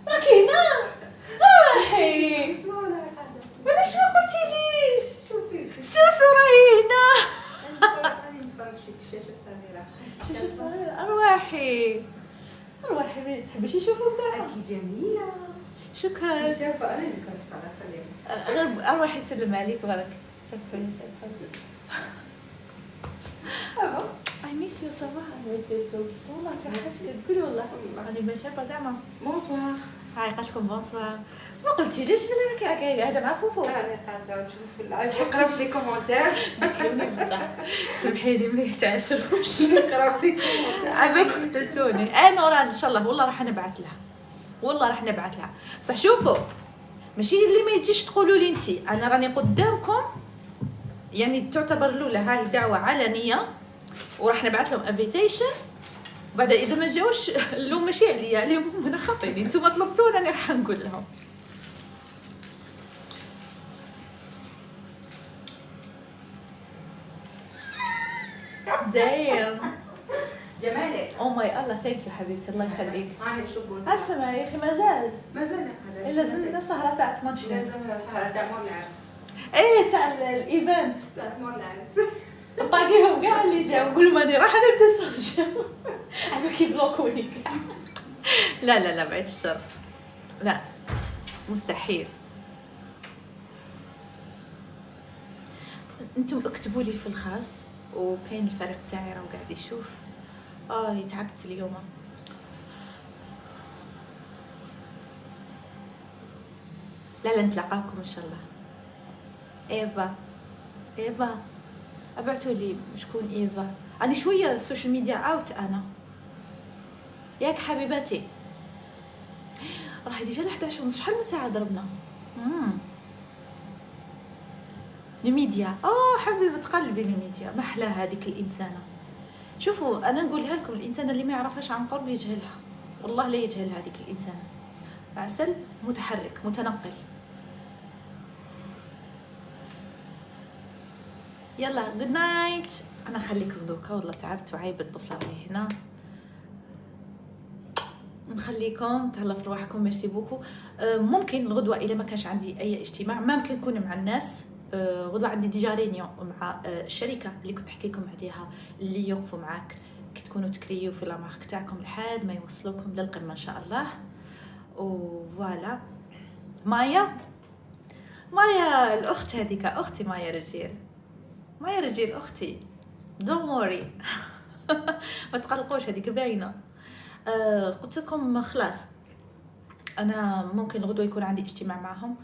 S1: راكي هنا راحي. علاش ما قلتيليش؟
S3: شوفي
S1: سوسو راهي هنا.
S3: غادي نتفرج فيك الشاشه الصغيره.
S1: شاشه صغيره. ارواحي ما تحبش يشوفوك زعما؟
S3: راكي جميله.
S1: شكرا.
S3: شافه انا اللي كنت صغيره خليها.
S1: غير ارواحي يسلم عليك برك. صافي
S3: اه
S1: اي ميس يو صباح. والله توحشتي تقولي والله راني ما شافه زعما.
S3: بونسوار.
S1: هاي قالت لكم بونسوار. ما قلتيليش بلي راكي قاعده مع فوفو؟
S3: انا قاعده نشوف في اللايف نقرا في لي كومونتير.
S1: سمحي لي ما يتعشروش.
S3: نقرا في لي كومونتير.
S1: عباك قتلتوني. نوران ان شاء الله والله راح نبعث لها، والله راح نبعث لها. بصح شوفوا ماشي اللي ما يجيش تقولوا لي انت، انا راني قدامكم، يعني تعتبر الاولى هاي دعوه علنيه وراح نبعث لهم انفيتيشن. بعد اذا ما جاوش اللوم ماشي عليا، عليهم انا خاطيني، انتم طلبتونا انا راح نقول لهم. دايم
S3: جمالك.
S1: او ماي الله ثانك يو حبيبتي الله يخليك.
S3: هاني شوفوا.
S1: اسمع يا اخي مازال
S3: مازال هذا.
S1: لازم سهره تاع 12
S3: لازم سهره تاع مول العرس.
S1: ايه تاع الايفنت
S3: تاع مول العرس.
S1: نطاقيهم كاع اللي جاو نقول لهم انا راح نبدا نسجل. عارفه كيف بلوكوني كاع. لا بعيد الشر، لا مستحيل. انتم اكتبوا لي في الخاص، وكاين الفريق تاعي راه قاعد يشوف. تعبت اليوم. لا نتلاقاكم ان شاء الله. ايفا ابعتوا لي شكون ايفا. انا شويه السوشيال ميديا اوت انا، ياك حبيباتي. راح ديجا ل 11 ونص. شحال من ساعه ضربنا؟ الميديا حبيبه قلبي، الميديا ما احلى هذيك الانسانه. شوفوا انا نقولها لكم، الانسان اللي ما يعرفهاش عن قرب يجهلها، والله لا يجهل هذيك الانسانه. عسل متحرك متنقل. يلا جود نايت. انا نخليكم دوكا، والله تعبت وعيب الطفله راهي هنا. نخليكم تهلا في رواحكم. ميرسي بوكو. ممكن الغدوه اذا ما كانش عندي اي اجتماع ما ممكن نكون مع الناس. غدوه عندي ديجا رينيون مع الشركه اللي كنت نحكي لكم عليها، اللي يوقفوا معاك كي تكونوا تكريو في لامارك تاعكم لحد ما يوصلوكم للقمه ان شاء الله. وفوالا مايا الاخت هذيك، اختي مايا رجيل اختي، دون وري. ما تقلقوش هذيك باينه. قلت لكم خلاص انا ممكن غدوه يكون عندي اجتماع معهم.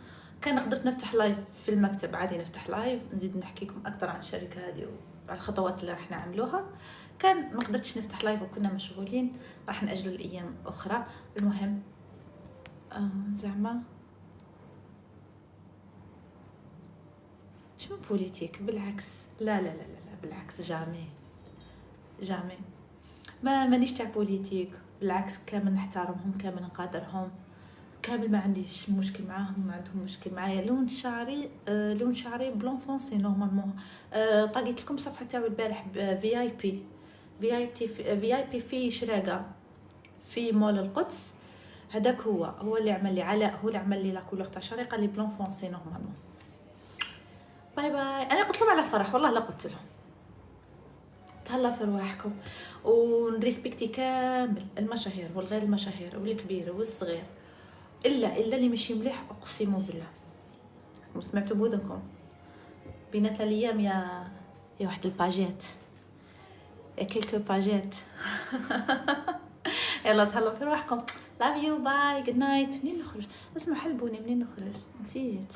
S1: كان قدرت نفتح لايف في المكتب عادي، نفتح لايف نزيد نحكي لكم اكثر عن الشركه هذه وعلى الخطوات اللي راح نعملوها. كان ما قدرتش نفتح لايف وكنا مشغولين، راح ناجلوا الايام اخرى. المهم زعما شنو بوليتيك؟ بالعكس لا لا لا لا بالعكس، جامي مانيش تاع بوليتيك. بالعكس كامل نحترمهم، كامل نقدرهم، كامل ما عنديش مشكل معاهم، ما عندهم مشكل معايا. لون شعري بلون فونسي نورمالمون. طاقيت لكم صفحه تاعو البارح في اي بي في شراقه في مول القدس. هذاك هو اللي عمل لي علاء، هو اللي عمل لي لا كولور تاع شعري، قال لي بلون فونسي نورمالمون. باي انا قلت لهم على فرح، والله لا قلت لهم. تهلا في رواحكم ونريسبكتي كامل المشاهير والغير المشاهير والكبير والصغير، الا اللي ماشي مليح اقسم بالله. سمعتوا بودنكم بينات الايام يا واحد الباجات، يا كيلكو باجات. يلا تهلا في رواحكم. لاف يو باي جود نايت. منين نخرج؟ اسمع حلبوني منين نخرج، نسيت.